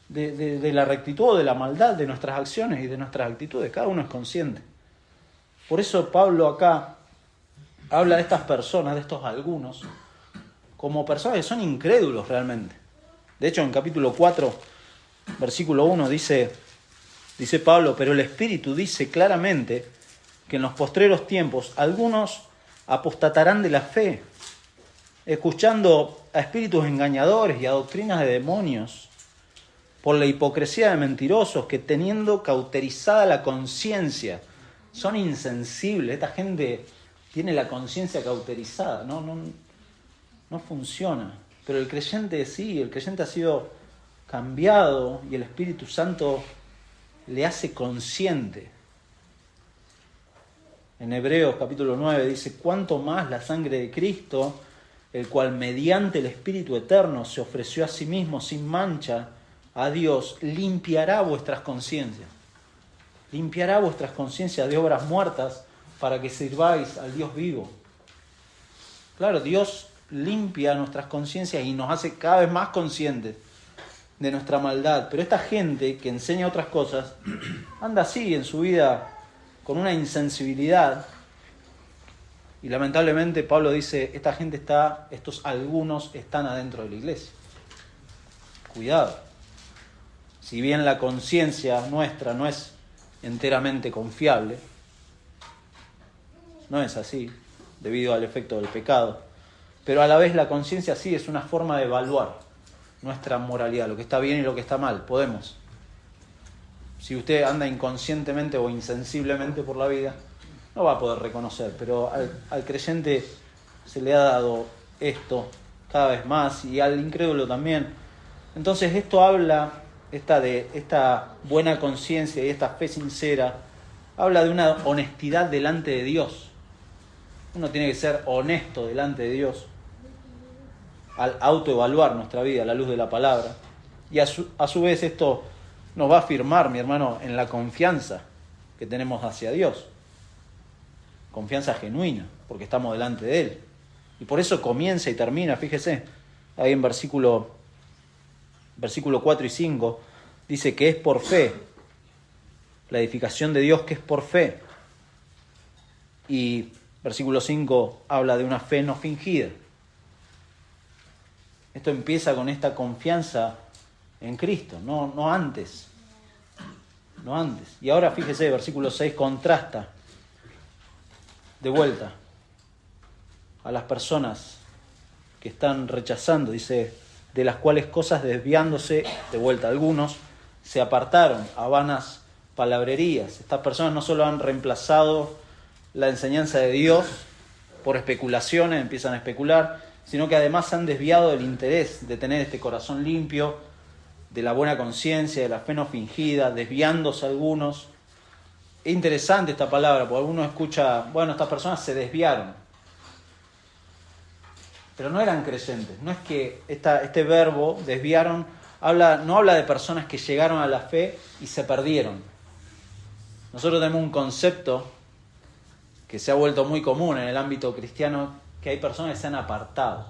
S1: de la rectitud, de la maldad de nuestras acciones y de nuestras actitudes. Cada uno es consciente. Por eso Pablo acá habla de estas personas, de estos algunos, como personas que son incrédulos realmente. De hecho, en capítulo 4, versículo 1, dice Pablo, pero el Espíritu dice claramente que en los postreros tiempos algunos apostatarán de la fe, escuchando a espíritus engañadores y a doctrinas de demonios, por la hipocresía de mentirosos que, teniendo cauterizada la conciencia, son insensibles. Esta gente tiene la conciencia cauterizada, no funciona. Pero el creyente sí, el creyente ha sido cambiado y el Espíritu Santo le hace consciente. En Hebreos capítulo 9 dice: cuánto más la sangre de Cristo, el cual mediante el Espíritu Eterno se ofreció a sí mismo sin mancha a Dios, limpiará vuestras conciencias. Limpiará vuestras conciencias de obras muertas para que sirváis al Dios vivo. Claro, Dios limpia nuestras conciencias y nos hace cada vez más conscientes de nuestra maldad. Pero esta gente que enseña otras cosas anda así en su vida con una insensibilidad. Y lamentablemente Pablo dice, estos algunos están adentro de la iglesia. Cuidado. Si bien la conciencia nuestra no es enteramente confiable, no es así, debido al efecto del pecado, pero a la vez la conciencia sí es una forma de evaluar nuestra moralidad, lo que está bien y lo que está mal. Podemos. Si usted anda inconscientemente o insensiblemente por la vida, no va a poder reconocer, pero al creyente se le ha dado esto cada vez más y al incrédulo también. Entonces esto habla, esta buena conciencia y esta fe sincera, habla de una honestidad delante de Dios. Uno tiene que ser honesto delante de Dios al autoevaluar nuestra vida a la luz de la palabra. Y a su vez esto nos va a afirmar, mi hermano, en la confianza que tenemos hacia Dios. Confianza genuina, porque estamos delante de Él. Y por eso comienza y termina, fíjese, ahí en versículo 4 y 5, dice que es por fe. La edificación de Dios que es por fe. Y versículo 5 habla de una fe no fingida. Esto empieza con esta confianza en Cristo, no antes. No antes. Y ahora fíjese, versículo 6 contrasta de vuelta a las personas que están rechazando, dice, de las cuales cosas desviándose, de vuelta algunos, se apartaron a vanas palabrerías. Estas personas no solo han reemplazado la enseñanza de Dios por especulaciones, empiezan a especular, sino que además han desviado del interés de tener este corazón limpio, de la buena conciencia, de la fe no fingida, desviándose algunos. Es interesante esta palabra, porque alguno escucha, bueno, estas personas se desviaron, pero no eran creyentes. No es que este verbo, desviaron, no habla de personas que llegaron a la fe y se perdieron. Nosotros tenemos un concepto que se ha vuelto muy común en el ámbito cristiano, que hay personas que se han apartado.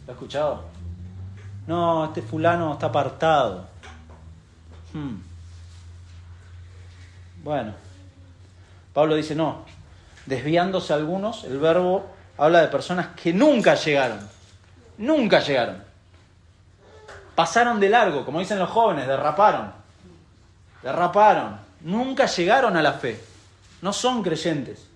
S1: ¿Lo has escuchado? No, este fulano está apartado. Bueno, Pablo dice no, desviándose algunos, el verbo habla de personas que nunca llegaron, pasaron de largo, como dicen los jóvenes, derraparon, nunca llegaron a la fe, no son creyentes,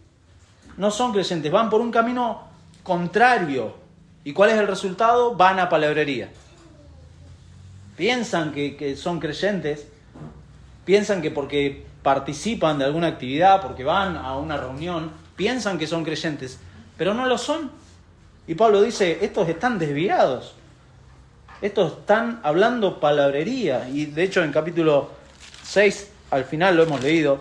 S1: van por un camino contrario. ¿Y cuál es el resultado? Van a palabrería. Piensan que son creyentes, piensan que porque participan de alguna actividad, porque van a una reunión, piensan que son creyentes, pero no lo son. Y Pablo dice, estos están desviados, estos están hablando palabrería. Y de hecho en capítulo 6, al final lo hemos leído,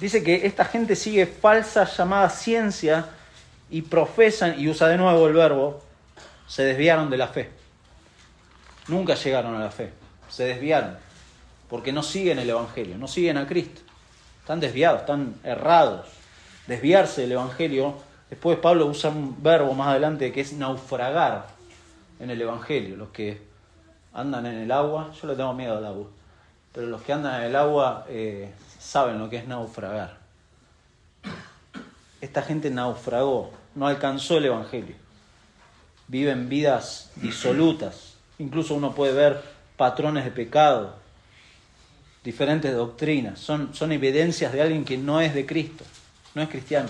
S1: dice que esta gente sigue falsa llamada ciencia y profesan, y usa de nuevo el verbo, se desviaron de la fe. Nunca llegaron a la fe, se desviaron, porque no siguen el Evangelio, no siguen a Cristo. Están desviados, están errados. Desviarse del Evangelio, después Pablo usa un verbo más adelante que es naufragar en el Evangelio. Los que andan en el agua, yo le tengo miedo al agua, pero los que andan en el agua saben lo que es naufragar. Esta gente naufragó, no alcanzó el Evangelio. Viven vidas disolutas. Incluso uno puede ver patrones de pecado, diferentes doctrinas. Son evidencias de alguien que no es de Cristo, no es cristiano.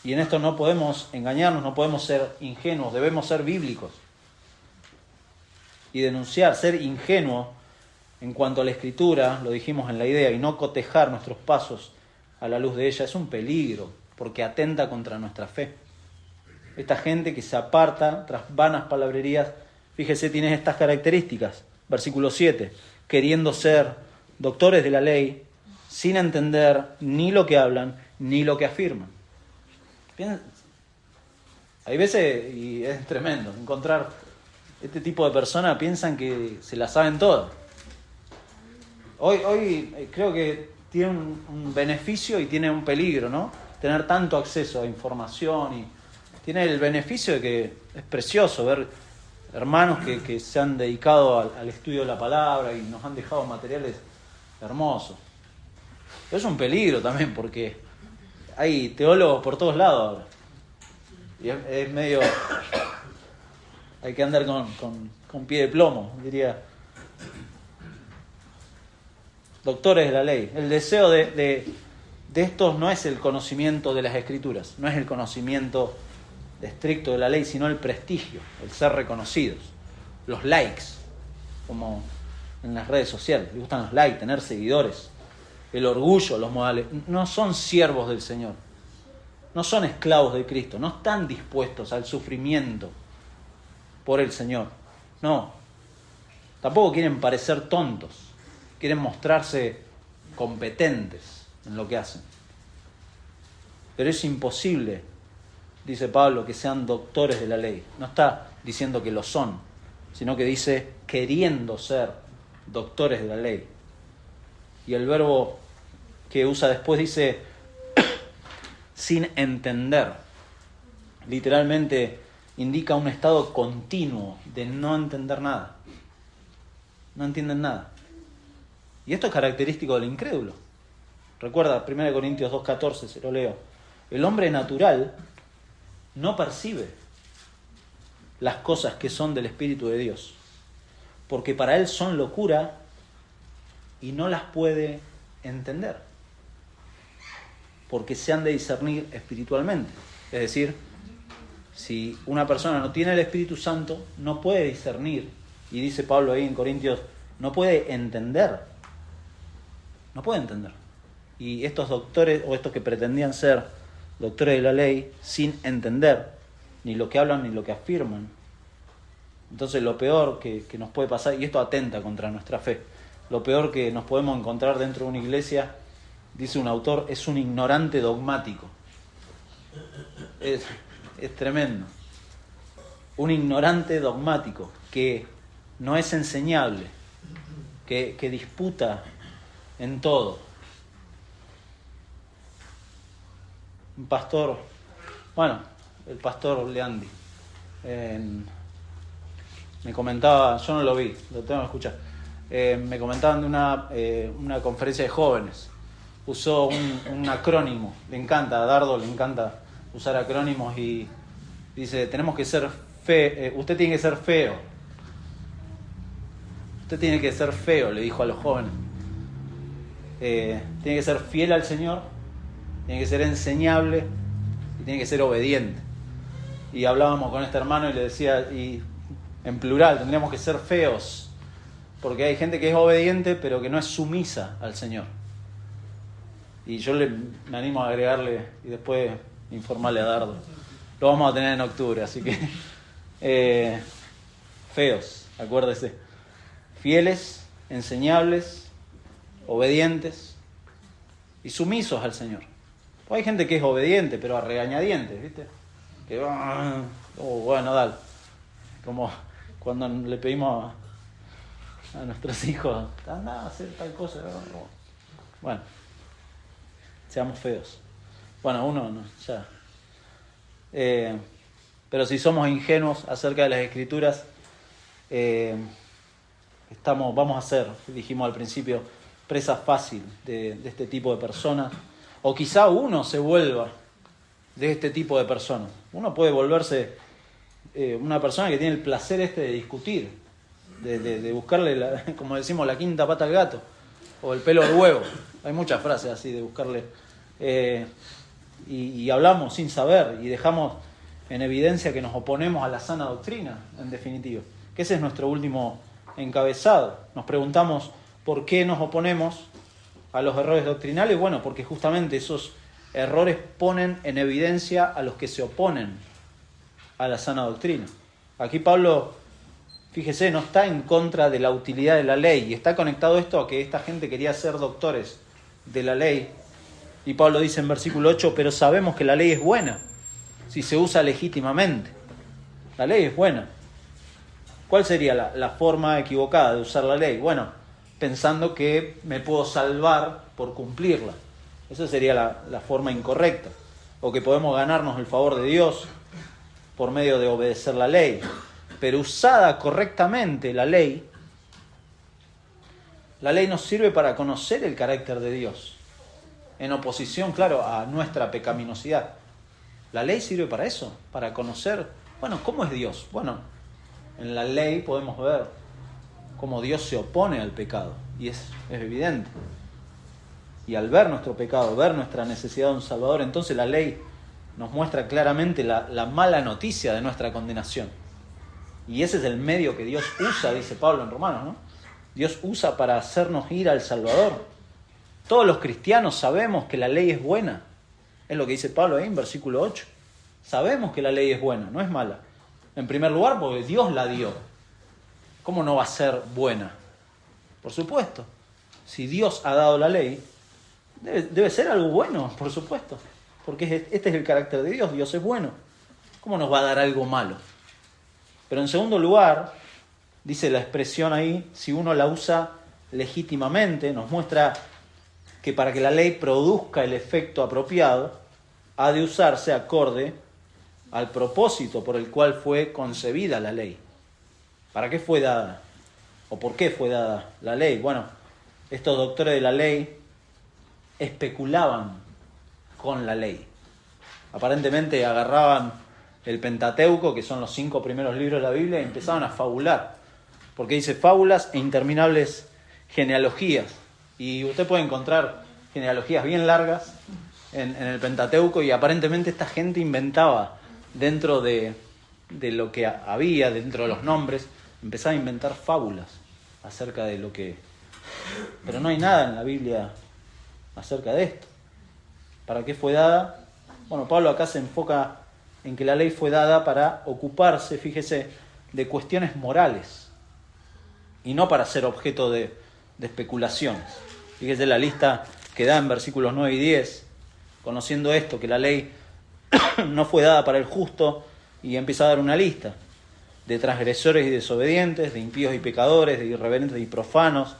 S1: Y en esto no podemos engañarnos, no podemos ser ingenuos, debemos ser bíblicos. Y denunciar, ser ingenuo en cuanto a la Escritura, lo dijimos en la idea, y no cotejar nuestros pasos a la luz de ella, es un peligro, porque atenta contra nuestra fe. Esta gente que se aparta tras vanas palabrerías fíjese, tiene estas características. Versículo 7, queriendo ser doctores de la ley, sin entender ni lo que hablan, ni lo que afirman. Hay veces, y es tremendo, encontrar este tipo de personas, piensan que se la saben todas. Hoy creo que tiene un beneficio y tiene un peligro, ¿no? Tener tanto acceso a información, y tiene el beneficio de que es precioso ver hermanos que se han dedicado al estudio de la palabra y nos han dejado materiales hermosos. Pero es un peligro también, porque hay teólogos por todos lados ahora. Y es medio... hay que andar con pie de plomo, diría. Doctores de la ley. El deseo de estos no es el conocimiento de las Escrituras, no es el conocimiento estricto de la ley, sino el prestigio, el ser reconocidos. Los likes, como en las redes sociales, les gustan los likes, tener seguidores. El orgullo, los modales. No son siervos del Señor, no son esclavos de Cristo, no están dispuestos al sufrimiento por el Señor. No, tampoco quieren parecer tontos, quieren mostrarse competentes en lo que hacen. Pero es imposible, dice Pablo, que sean doctores de la ley. No está diciendo que lo son, sino que dice queriendo ser doctores de la ley. Y el verbo que usa después dice sin entender. Literalmente indica un estado continuo de no entender nada. No entienden nada. Y esto es característico del incrédulo. Recuerda 1 Corintios 2:14, se lo leo. El hombre natural no percibe las cosas que son del Espíritu de Dios, porque para él son locura y no las puede entender, porque se han de discernir espiritualmente. Es decir, si una persona no tiene el Espíritu Santo, no puede discernir, y dice Pablo ahí en Corintios, no puede entender. No puede entender. Y estos doctores, o estos que pretendían ser doctores de la ley, sin entender ni lo que hablan ni lo que afirman. Entonces lo peor que nos puede pasar, y esto atenta contra nuestra fe, lo peor que nos podemos encontrar dentro de una iglesia, dice un autor, es un ignorante dogmático. Es tremendo. Un ignorante dogmático que no es enseñable, que disputa en todo. Un pastor, el pastor Leandi, me comentaba, yo no lo vi, lo tengo que escuchar, me comentaban de una conferencia de jóvenes. Usó un acrónimo, le encanta, a Dardo le encanta usar acrónimos, y dice, tenemos que ser usted tiene que ser feo. Usted tiene que ser feo, le dijo a los jóvenes. Tiene que ser fiel al Señor, tiene que ser enseñable y tiene que ser obediente. Y hablábamos con este hermano y le decía, y en plural, tendríamos que ser feos, porque hay gente que es obediente pero que no es sumisa al Señor. Y yo me animo a agregarle y después informarle a Dardo. Lo vamos a tener en octubre, así que feos, acuérdese. Fieles, enseñables, obedientes y sumisos al Señor. Hay gente que es obediente, pero a regañadientes, ¿viste? Que bueno, dale. Como cuando le pedimos a nuestros hijos, anda a hacer tal cosa. Bueno, seamos feos. Bueno, uno no, ya. Pero si somos ingenuos acerca de las Escrituras, vamos a ser, dijimos al principio, presa fácil de este tipo de personas. O quizá uno se vuelva de este tipo de personas. Uno puede volverse una persona que tiene el placer de discutir, de buscarle, como decimos, la quinta pata al gato, o el pelo al huevo. Hay muchas frases así de buscarle. Y hablamos sin saber y dejamos en evidencia que nos oponemos a la sana doctrina, en definitiva. Que ese es nuestro último encabezado. Nos preguntamos por qué nos oponemos a los errores doctrinales. Bueno, porque justamente esos errores ponen en evidencia a los que se oponen a la sana doctrina. Aquí Pablo, fíjese, no está en contra de la utilidad de la ley. Y está conectado esto a que esta gente quería ser doctores de la ley. Y Pablo dice en versículo 8, pero sabemos que la ley es buena si se usa legítimamente. La ley es buena. ¿Cuál sería la forma equivocada de usar la ley? Bueno, pensando que me puedo salvar por cumplirla. Esa sería la forma incorrecta. O que podemos ganarnos el favor de Dios por medio de obedecer la ley. Pero usada correctamente la ley nos sirve para conocer el carácter de Dios. En oposición, claro, a nuestra pecaminosidad. La ley sirve para eso, para conocer, bueno, ¿cómo es Dios? Bueno, en la ley podemos ver cómo Dios se opone al pecado. Y es evidente. Y al ver nuestro pecado, ver nuestra necesidad de un Salvador, entonces la ley nos muestra claramente la mala noticia de nuestra condenación. Y ese es el medio que Dios usa, dice Pablo en Romanos, ¿no? Dios usa para hacernos ir al Salvador. Todos los cristianos sabemos que la ley es buena. Es lo que dice Pablo ahí en versículo 8. Sabemos que la ley es buena, no es mala. En primer lugar, porque Dios la dio. ¿Cómo no va a ser buena? Por supuesto. Si Dios ha dado la ley, debe ser algo bueno, por supuesto. Porque este es el carácter de Dios. Dios es bueno. ¿Cómo nos va a dar algo malo? Pero en segundo lugar, dice la expresión ahí, si uno la usa legítimamente, nos muestra que para que la ley produzca el efecto apropiado, ha de usarse acorde al propósito por el cual fue concebida la ley. ¿Para qué fue dada? ¿O por qué fue dada la ley? Bueno, estos doctores de la ley especulaban con la ley. Aparentemente agarraban el Pentateuco, que son los 5 primeros libros de la Biblia, y empezaban a fabular. Porque dice fábulas e interminables genealogías. Y usted puede encontrar genealogías bien largas en el Pentateuco, y aparentemente esta gente inventaba dentro de lo que había, dentro de los nombres, empezaba a inventar fábulas acerca de lo que... Pero no hay nada en la Biblia acerca de esto. ¿Para qué fue dada? Bueno, Pablo acá se enfoca en que la ley fue dada para ocuparse, fíjese, de cuestiones morales y no para ser objeto de especulaciones. Fíjese la lista que da en versículos 9 y 10, conociendo esto, que la ley no fue dada para el justo, y empieza a dar una lista de transgresores y desobedientes, de impíos y pecadores, de irreverentes y profanos,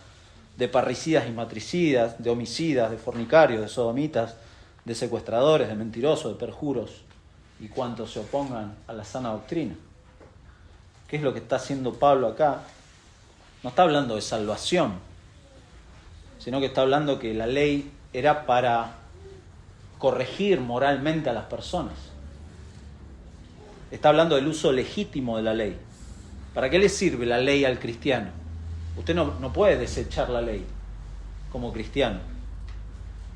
S1: de parricidas y matricidas, de homicidas, de fornicarios, de sodomitas, de secuestradores, de mentirosos, de perjuros y cuantos se opongan a la sana doctrina. ¿Qué es lo que está haciendo Pablo acá? No está hablando de salvación, sino que está hablando que la ley era para corregir moralmente a las personas. Está hablando del uso legítimo de la ley. ¿Para qué le sirve la ley al cristiano? Usted no puede desechar la ley como cristiano.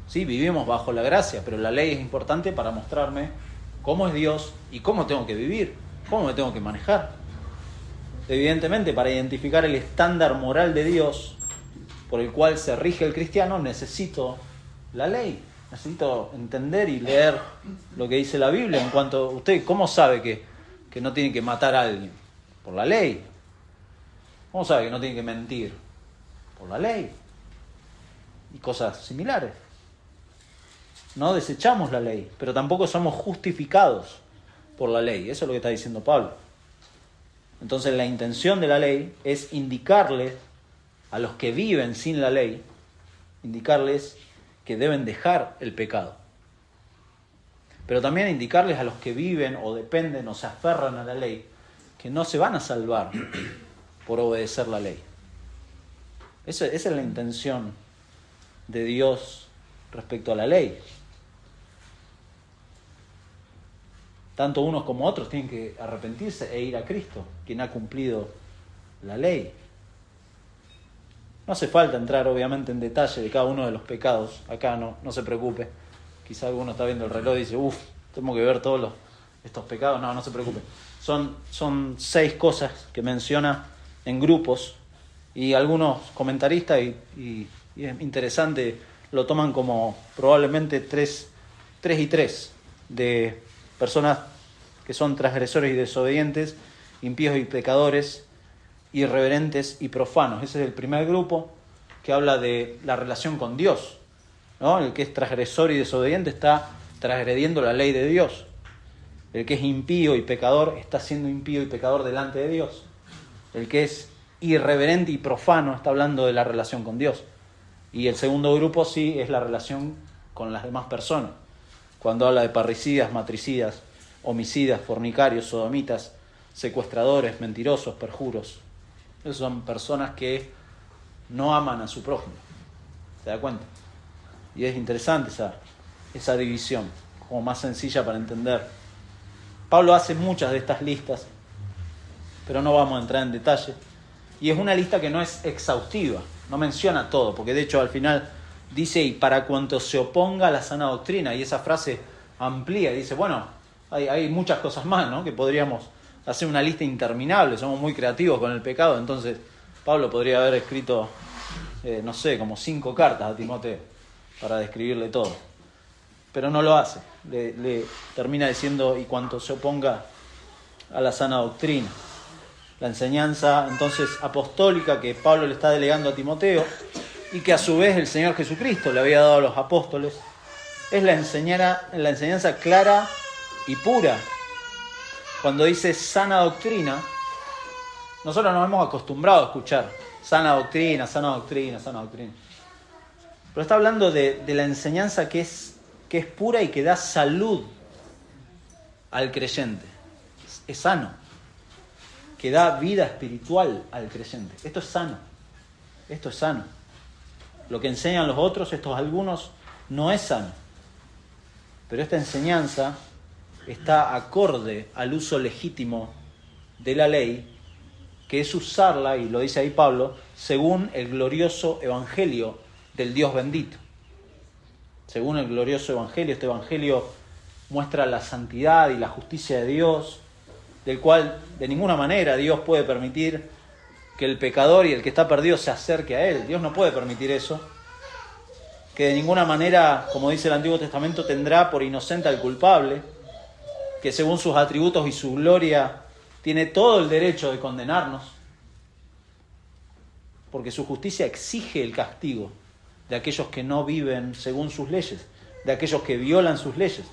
S1: Sí, vivimos bajo la gracia, pero la ley es importante para mostrarme cómo es Dios y cómo tengo que vivir, cómo me tengo que manejar. Evidentemente, para identificar el estándar moral de Dios por el cual se rige el cristiano, necesito la ley. Necesito entender y leer lo que dice la Biblia en cuanto a usted. ¿Cómo sabe que no tiene que matar a alguien? Por la ley. ¿Cómo sabe que no tiene que mentir? Por la ley. Y cosas similares. No desechamos la ley, pero tampoco somos justificados por la ley. Eso es lo que está diciendo Pablo. Entonces la intención de la ley es indicarles a los que viven sin la ley, indicarles que deben dejar el pecado. Pero también indicarles a los que viven o dependen o se aferran a la ley que no se van a salvar por obedecer la ley. Esa es la intención de Dios respecto a la ley. Tanto unos como otros tienen que arrepentirse e ir a Cristo, quien ha cumplido la ley. No hace falta entrar obviamente en detalle de cada uno de los pecados. Acá no se preocupe. Quizá alguno está viendo el reloj y dice, tengo que ver todos estos pecados. No se preocupe. Son 6 cosas que menciona en grupos, y algunos comentaristas, y es interesante, lo toman como probablemente 3 y 3 de personas que son transgresores y desobedientes, impíos y pecadores, irreverentes y profanos. Ese es el primer grupo que habla de la relación con Dios, ¿no? El que es transgresor y desobediente está transgrediendo la ley de Dios. El que es impío y pecador está siendo impío y pecador delante de Dios. El que es irreverente y profano está hablando de la relación con Dios. Y el segundo grupo sí es la relación con las demás personas. Cuando habla de parricidas, matricidas, homicidas, fornicarios, sodomitas, secuestradores, mentirosos, perjuros. Esas son personas que no aman a su prójimo. ¿Se da cuenta? Y es interesante esa división, como más sencilla para entender. Pablo hace muchas de estas listas, pero no vamos a entrar en detalle. Y es una lista que no es exhaustiva, no menciona todo, porque de hecho al final dice, y para cuanto se oponga a la sana doctrina, y esa frase amplía, y dice, bueno, hay muchas cosas más, ¿no? Que podríamos hacer una lista interminable, somos muy creativos con el pecado, entonces Pablo podría haber escrito, no sé, como 5 cartas a Timoteo para describirle todo. Pero no lo hace, le termina diciendo, y cuanto se oponga a la sana doctrina. La enseñanza entonces apostólica que Pablo le está delegando a Timoteo y que a su vez el Señor Jesucristo le había dado a los apóstoles, es la enseñanza clara y pura. Cuando dice sana doctrina, nosotros nos hemos acostumbrado a escuchar sana doctrina, sana doctrina, sana doctrina. Pero está hablando de la enseñanza que es pura y que da salud al creyente. Es sano. Que da vida espiritual al creyente. Esto es sano. Esto es sano. Lo que enseñan los otros, estos algunos, no es sano. Pero esta enseñanza está acorde al uso legítimo de la ley, que es usarla, y lo dice ahí Pablo, según el glorioso evangelio del Dios bendito. Según el glorioso evangelio, este evangelio muestra la santidad y la justicia de Dios, del cual de ninguna manera Dios puede permitir que el pecador y el que está perdido se acerque a Él. Dios no puede permitir eso. Que de ninguna manera, como dice el Antiguo Testamento, tendrá por inocente al culpable, que según sus atributos y su gloria tiene todo el derecho de condenarnos, porque su justicia exige el castigo de aquellos que no viven según sus leyes, de aquellos que violan sus leyes.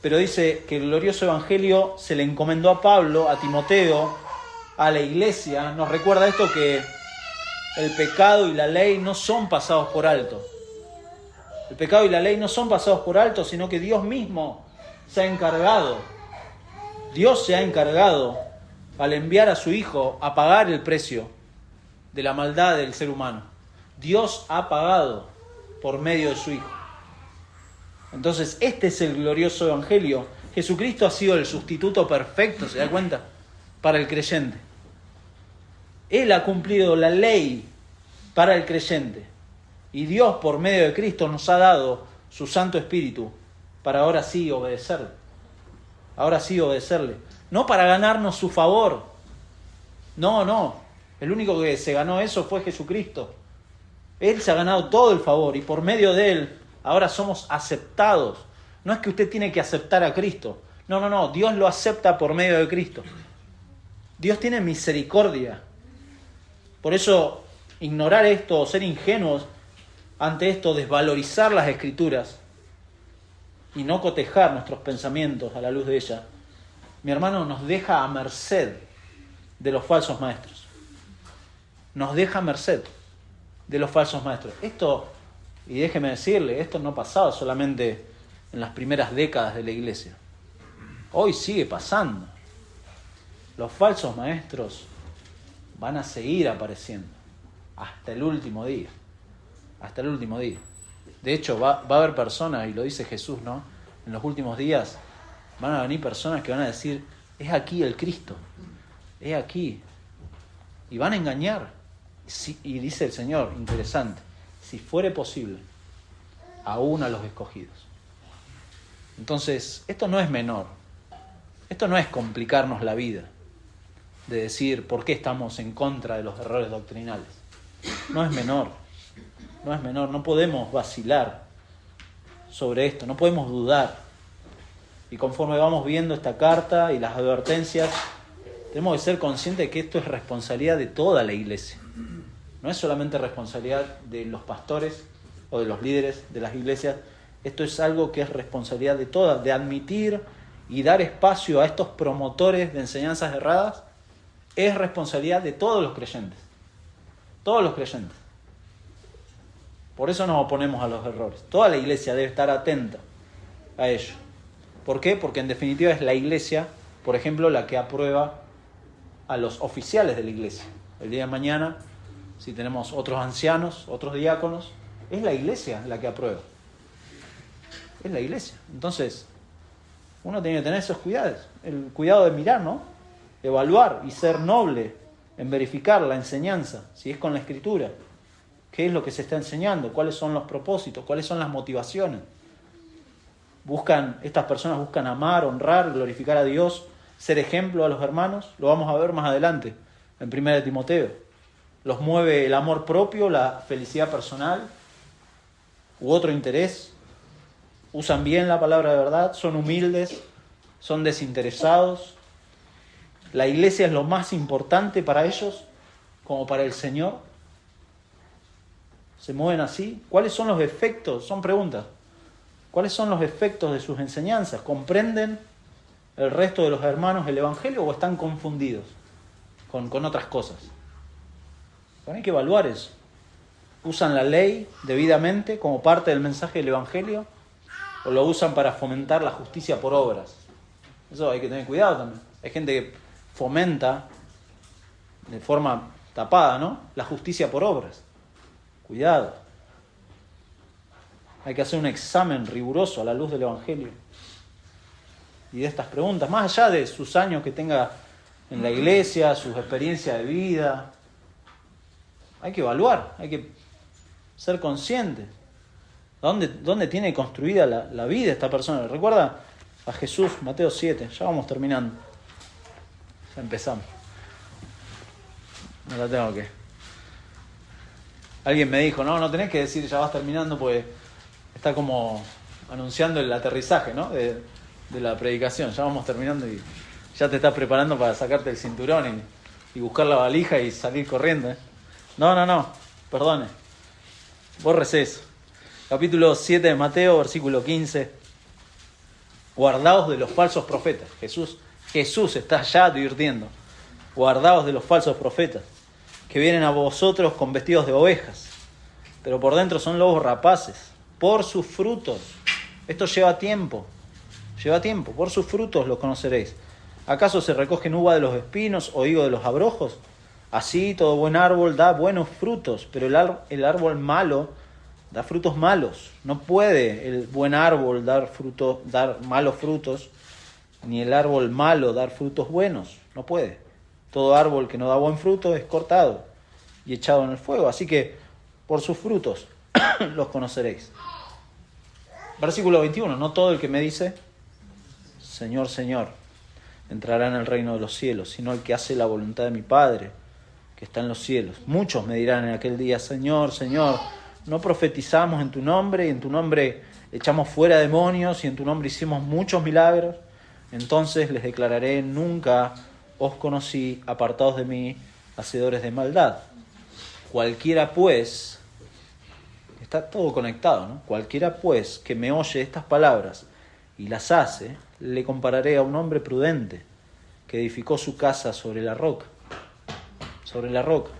S1: Pero dice que el glorioso evangelio se le encomendó a Pablo, a Timoteo, a la iglesia. Nos recuerda esto, que el pecado y la ley no son pasados por alto. El pecado y la ley no son pasados por alto, sino que Dios mismo se ha encargado. Dios se ha encargado, al enviar a su Hijo, a pagar el precio de la maldad del ser humano. Dios ha pagado por medio de su Hijo. Entonces, este es el glorioso evangelio. Jesucristo ha sido el sustituto perfecto, ¿se da cuenta? Para el creyente. Él ha cumplido la ley para el creyente. Y Dios, por medio de Cristo, nos ha dado su Santo Espíritu para ahora sí obedecerle. Ahora sí obedecerle. No para ganarnos su favor. No. El único que se ganó eso fue Jesucristo. Él se ha ganado todo el favor y por medio de Él ahora somos aceptados. No es que usted tiene que aceptar a Cristo. No. Dios lo acepta por medio de Cristo. Dios tiene misericordia. Por eso, ignorar esto o ser ingenuos ante esto, desvalorizar las Escrituras y no cotejar nuestros pensamientos a la luz de ella, mi hermano, nos deja a merced de los falsos maestros. Nos deja a merced de los falsos maestros. Esto, y déjeme decirle, esto no pasaba solamente en las primeras décadas de la iglesia. Hoy sigue pasando. Los falsos maestros van a seguir apareciendo hasta el último día. Hasta el último día. De hecho, va a haber personas, y lo dice Jesús, ¿no? En los últimos días van a venir personas que van a decir, es aquí el Cristo, es aquí. Y van a engañar. Y dice el Señor, interesante, si fuere posible, aún a los escogidos. Entonces, esto no es menor. Esto no es complicarnos la vida, de decir por qué estamos en contra de los errores doctrinales. No es menor. No podemos vacilar sobre esto, no podemos dudar. Y conforme vamos viendo esta carta y las advertencias, tenemos que ser conscientes de que esto es responsabilidad de toda la iglesia. No es solamente responsabilidad de los pastores o de los líderes de las iglesias. Esto es algo que es responsabilidad de todas, de admitir y dar espacio a estos promotores de enseñanzas erradas. Es responsabilidad de todos los creyentes. Todos los creyentes. Por eso nos oponemos a los errores. Toda la iglesia debe estar atenta a ello. ¿Por qué? Porque en definitiva es la iglesia, por ejemplo, la que aprueba a los oficiales de la iglesia. El día de mañana, si tenemos otros ancianos, otros diáconos, es la iglesia la que aprueba. Es la iglesia. Entonces, uno tiene que tener esos cuidados. El cuidado de mirar, ¿no? Evaluar y ser noble en verificar la enseñanza, si es con la escritura. ¿Qué es lo que se está enseñando? ¿Cuáles son los propósitos? ¿Cuáles son las motivaciones? Estas personas buscan amar, honrar, glorificar a Dios, ser ejemplo a los hermanos. Lo vamos a ver más adelante en 1 de Timoteo. Los mueve el amor propio, la felicidad personal u otro interés. Usan bien la palabra de verdad, son humildes, son desinteresados. La iglesia es lo más importante para ellos como para el Señor. Se mueven así. ¿Cuáles son los efectos? Son preguntas. ¿Cuáles son los efectos de sus enseñanzas? ¿Comprenden el resto de los hermanos el Evangelio o están confundidos con otras cosas? Bueno, hay que evaluar eso. ¿Usan la ley debidamente como parte del mensaje del Evangelio o lo usan para fomentar la justicia por obras? Eso hay que tener cuidado también. Hay gente que fomenta de forma tapada, ¿no?, la justicia por obras. Cuidado. Hay que hacer un examen riguroso a la luz del Evangelio y de estas preguntas, más allá de sus años que tenga en la iglesia, sus experiencias de vida. Hay que evaluar, hay que ser consciente. ¿Dónde tiene construida la vida esta persona? Recuerda a Jesús, Mateo 7, ya vamos terminando. Ya empezamos. No la tengo que... Alguien me dijo, no tenés que decir ya vas terminando, pues está como anunciando el aterrizaje, ¿no?, de la predicación. Ya vamos terminando y ya te estás preparando para sacarte el cinturón y buscar la valija y salir corriendo, ¿eh? No, perdone. Borres eso. Capítulo 7 de Mateo, versículo 15. Guardaos de los falsos profetas. Jesús está ya advirtiendo. Guardaos de los falsos profetas, que vienen a vosotros con vestidos de ovejas, pero por dentro son lobos rapaces. Por sus frutos. Esto lleva tiempo. Por sus frutos los conoceréis. ¿Acaso se recogen uva de los espinos o higo de los abrojos? Así todo buen árbol da buenos frutos, pero el árbol malo da frutos malos. No puede el buen árbol dar malos frutos, ni el árbol malo dar frutos buenos. No puede. Todo árbol que no da buen fruto es cortado y echado en el fuego. Así que por sus frutos los conoceréis. Versículo 21. No todo el que me dice, Señor, Señor, entrará en el reino de los cielos, sino el que hace la voluntad de mi Padre, que está en los cielos. Muchos me dirán en aquel día, Señor, Señor, ¿no profetizamos en tu nombre? Y en tu nombre echamos fuera demonios, y en tu nombre hicimos muchos milagros. Entonces les declararé, nunca os conocí, apartados de mí, hacedores de maldad. Cualquiera pues, está todo conectado, ¿no? Cualquiera pues que me oye estas palabras y las hace, le compararé a un hombre prudente que edificó su casa sobre la roca. Sobre la roca.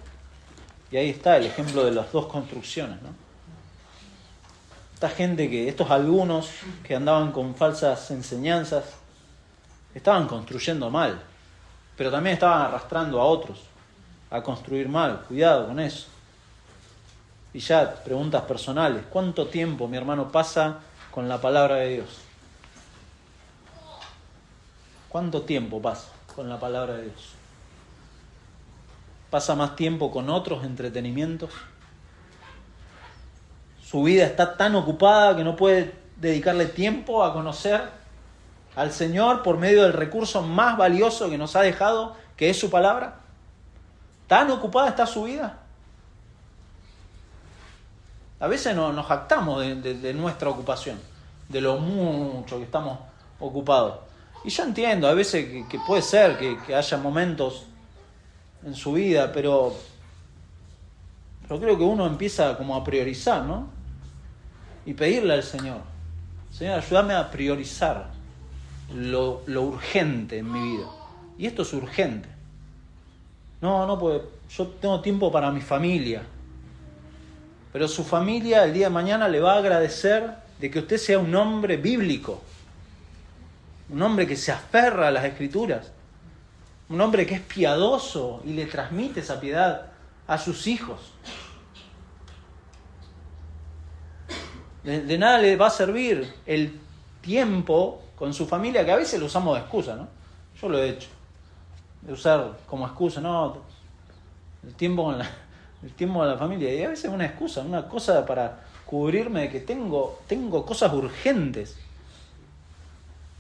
S1: Y ahí está el ejemplo de las dos construcciones, ¿no? Estos algunos que andaban con falsas enseñanzas, estaban construyendo mal, pero también estaban arrastrando a otros a construir mal. Cuidado con eso. Y ya, preguntas personales. ¿Cuánto tiempo, mi hermano, pasa con la palabra de Dios? ¿Cuánto tiempo pasa con la palabra de Dios? ¿Pasa más tiempo con otros entretenimientos? ¿Su vida está tan ocupada que no puede dedicarle tiempo a conocer al Señor por medio del recurso más valioso que nos ha dejado, que es su palabra? ¿Tan ocupada está su vida? A veces nos jactamos de nuestra ocupación, de lo mucho que estamos ocupados. Y yo entiendo, a veces que puede ser que haya momentos en su vida, pero creo que uno empieza como a priorizar, ¿no? Y pedirle al Señor, Señor, ayúdame a priorizar lo urgente en mi vida. Y esto es urgente. No, pues yo tengo tiempo para mi familia. Pero su familia el día de mañana le va a agradecer de que usted sea un hombre bíblico. Un hombre que se aferra a las Escrituras. Un hombre que es piadoso y le transmite esa piedad a sus hijos. De nada le va a servir el tiempo con su familia, que a veces lo usamos de excusa, ¿no? Yo lo he hecho. De usar como excusa, no, el tiempo con la familia. Y a veces es una excusa, una cosa para cubrirme de que tengo cosas urgentes.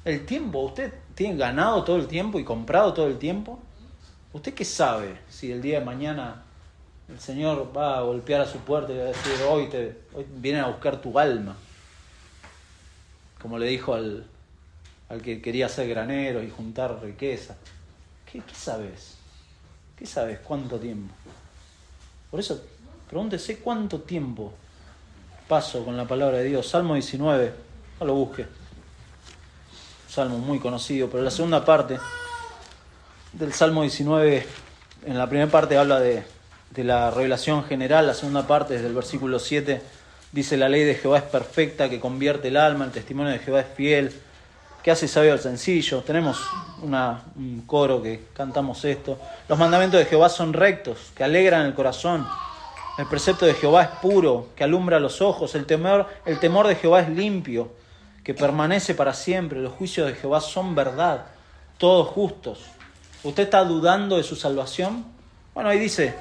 S1: El tiempo, ¿usted tiene ganado todo el tiempo y comprado todo el tiempo? ¿Usted qué sabe si el día de mañana el Señor va a golpear a su puerta y va a decir, hoy vienen a buscar tu alma? Como le dijo al que quería ser granero y juntar riqueza. ¿Qué sabes? ¿Qué sabes cuánto tiempo? Por eso, pregúntese cuánto tiempo paso con la palabra de Dios. Salmo 19, no lo busque. Salmo muy conocido, pero la segunda parte del Salmo 19, en la primera parte habla de la revelación general, la segunda parte, desde el versículo 7, dice: la ley de Jehová es perfecta, que convierte el alma, el testimonio de Jehová es fiel, que hace sabio al sencillo. Tenemos un coro que cantamos esto. Los mandamientos de Jehová son rectos, que alegran el corazón. El precepto de Jehová es puro, que alumbra los ojos. El temor de Jehová es limpio, que permanece para siempre. Los juicios de Jehová son verdad, todos justos. ¿Usted está dudando de su salvación? Bueno, ahí dice: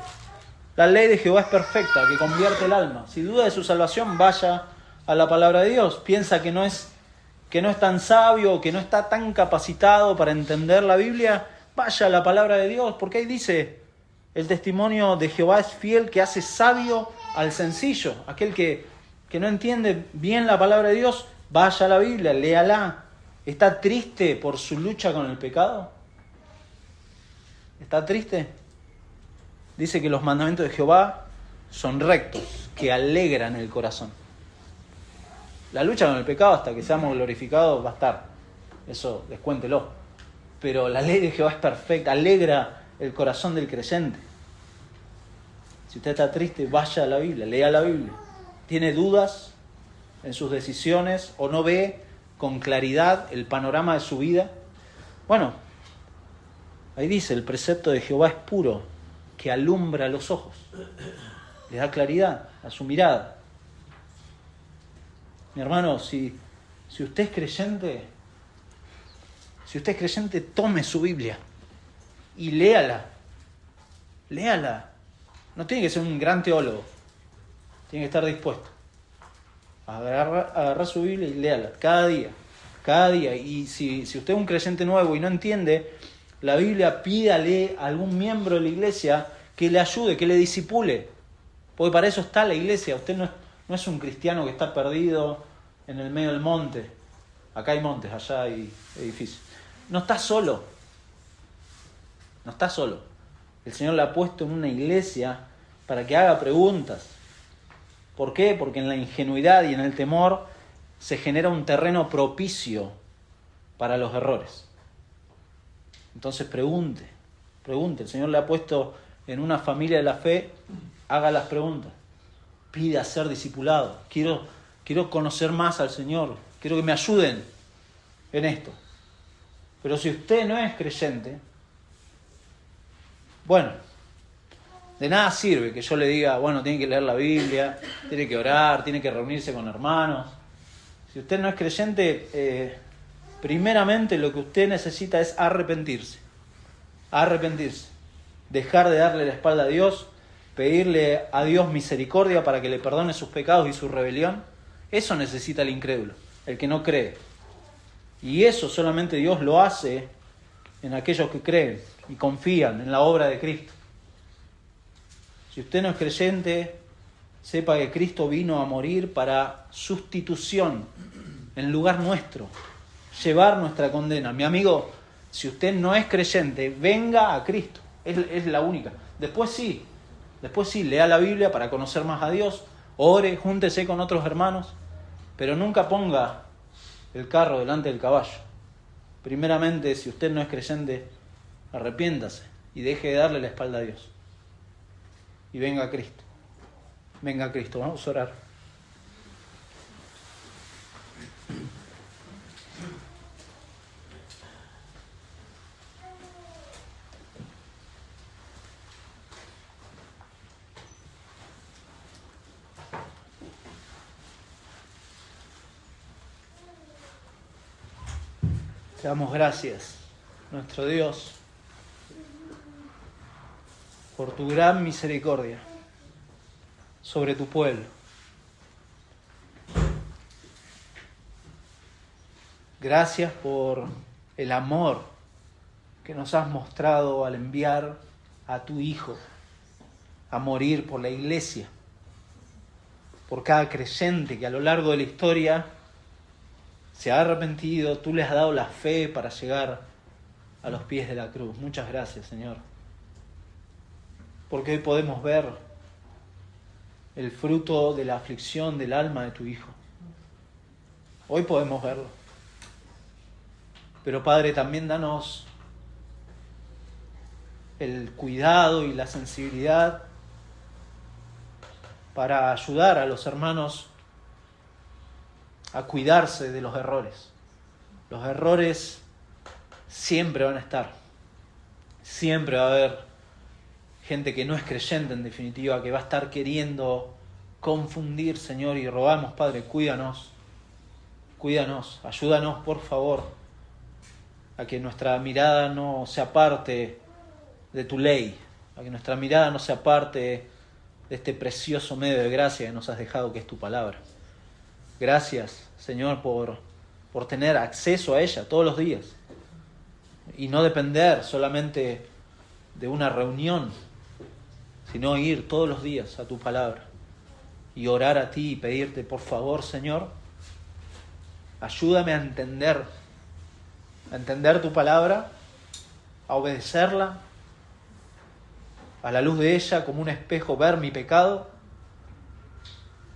S1: la ley de Jehová es perfecta, que convierte el alma. Si duda de su salvación, vaya a la palabra de Dios. Piensa que no es tan sabio, que no está tan capacitado para entender la Biblia, vaya a la palabra de Dios, porque ahí dice: el testimonio de Jehová es fiel, que hace sabio al sencillo. Aquel que no entiende bien la palabra de Dios, vaya a la Biblia, léala. ¿Está triste por su lucha con el pecado? ¿Está triste? Dice que los mandamientos de Jehová son rectos, que alegran el corazón. La lucha con el pecado hasta que seamos glorificados va a estar. Eso descuéntelo. Pero la ley de Jehová es perfecta, alegra el corazón del creyente. Si usted está triste, vaya a la Biblia, lea la Biblia. ¿Tiene dudas en sus decisiones o no ve con claridad el panorama de su vida? Bueno, ahí dice: el precepto de Jehová es puro, que alumbra los ojos. Le da claridad a su mirada. Mi hermano, si usted es creyente, tome su Biblia y léala. Léala. No tiene que ser un gran teólogo. Tiene que estar dispuesto a agarrar su Biblia y léala cada día. Y si usted es un creyente nuevo y no entiende la Biblia, pídale a algún miembro de la iglesia que le ayude, que le discipule. Porque para eso está la iglesia. Usted no es un cristiano que está perdido en el medio del monte. Acá hay montes, allá hay edificios. No está solo. No está solo. El Señor le ha puesto en una iglesia para que haga preguntas. ¿Por qué? Porque en la ingenuidad y en el temor se genera un terreno propicio para los errores. Entonces pregunte. El Señor le ha puesto en una familia de la fe, haga las preguntas. Pida ser discipulado. Quiero conocer más al Señor. Quiero que me ayuden en esto. Pero si usted no es creyente, bueno, de nada sirve que yo le diga, bueno, tiene que leer la Biblia, tiene que orar, tiene que reunirse con hermanos. Si usted no es creyente, primeramente lo que usted necesita es arrepentirse. Dejar de darle la espalda a Dios, pedirle a Dios misericordia para que le perdone sus pecados y su rebelión. Eso necesita el incrédulo, el que no cree. Y eso solamente Dios lo hace en aquellos que creen y confían en la obra de Cristo. Si usted no es creyente, sepa que Cristo vino a morir para sustitución en lugar nuestro. llevar nuestra condena. Mi amigo, si usted no es creyente, venga a Cristo. Es la única. Después sí, lea la Biblia para conocer más a Dios, ore, júntese con otros hermanos, pero nunca ponga el carro delante del caballo. Primeramente, si usted no es creyente, arrepiéntase y deje de darle la espalda a Dios. Y venga a Cristo. Venga a Cristo. Vamos a orar. Te damos gracias, nuestro Dios, por tu gran misericordia sobre tu pueblo. Gracias por el amor que nos has mostrado al enviar a tu Hijo a morir por la iglesia, por cada creyente que a lo largo de la historia se ha arrepentido. Tú les has dado la fe para llegar a los pies de la cruz. Muchas gracias, Señor, porque hoy podemos ver el fruto de la aflicción del alma de tu Hijo. Hoy podemos verlo. Pero Padre, también danos el cuidado y la sensibilidad para ayudar a los hermanos a cuidarse de los errores. Los errores siempre van a estar. Siempre va a haber gente que no es creyente, en definitiva, que va a estar queriendo confundir, Señor, y rogamos, Padre, cuídanos, ayúdanos, por favor, a que nuestra mirada no se aparte de tu ley, a que nuestra mirada no se aparte de este precioso medio de gracia que nos has dejado, que es tu palabra. Gracias, Señor, por tener acceso a ella todos los días y no depender solamente de una reunión, sino ir todos los días a tu palabra y orar a ti y pedirte, por favor, Señor, ayúdame a entender tu palabra, a obedecerla, a la luz de ella como un espejo ver mi pecado,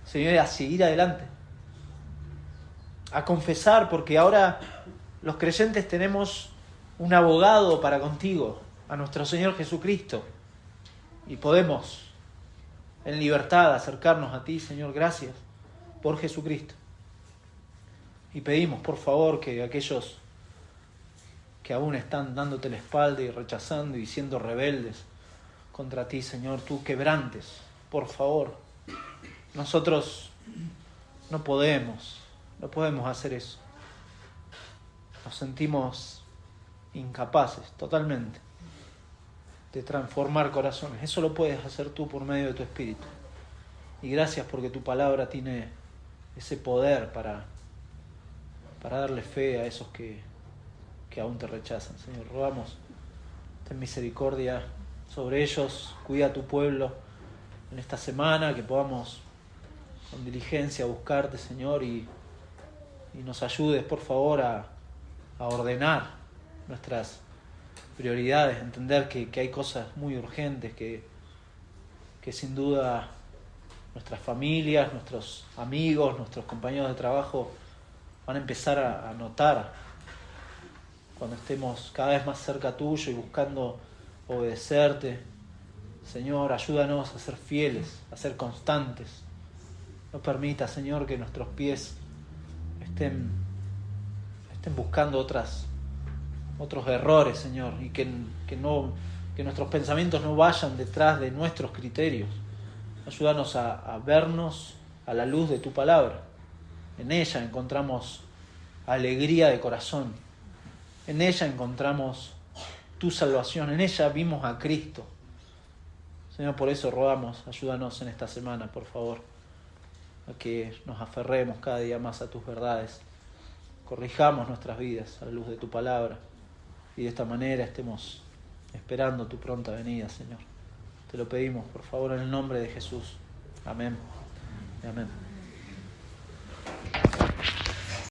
S1: Señor, y a seguir adelante, a confesar, porque ahora los creyentes tenemos un abogado para contigo, a nuestro Señor Jesucristo, y podemos en libertad acercarnos a ti, Señor. Gracias por Jesucristo. Y pedimos, por favor, que aquellos que aún están dándote la espalda y rechazando y siendo rebeldes contra ti, Señor, tú quebrantes, por favor. Nosotros no podemos hacer eso. Nos sentimos incapaces totalmente de transformar corazones. Eso lo puedes hacer tú por medio de tu Espíritu. Y gracias porque tu palabra tiene ese poder para darle fe a esos que aún te rechazan. Señor, rogamos, ten misericordia sobre ellos, cuida a tu pueblo en esta semana, que podamos con diligencia buscarte, Señor, y nos ayudes, por favor, a ordenar nuestras prioridades, entender que hay cosas muy urgentes que sin duda nuestras familias, nuestros amigos, nuestros compañeros de trabajo van a empezar a notar cuando estemos cada vez más cerca tuyo y buscando obedecerte. Señor, ayúdanos a ser fieles, a ser constantes. No permita, Señor, que nuestros pies estén buscando otros errores, Señor, y que nuestros pensamientos no vayan detrás de nuestros criterios. Ayúdanos a vernos a la luz de tu palabra. En ella encontramos alegría de corazón. En ella encontramos tu salvación. En ella vimos a Cristo. Señor, por eso rogamos, ayúdanos en esta semana, por favor, a que nos aferremos cada día más a tus verdades. Corrijamos nuestras vidas a la luz de tu palabra y de esta manera estemos esperando tu pronta venida, Señor. Te lo pedimos, por favor, en el nombre de Jesús. Amén. Amén.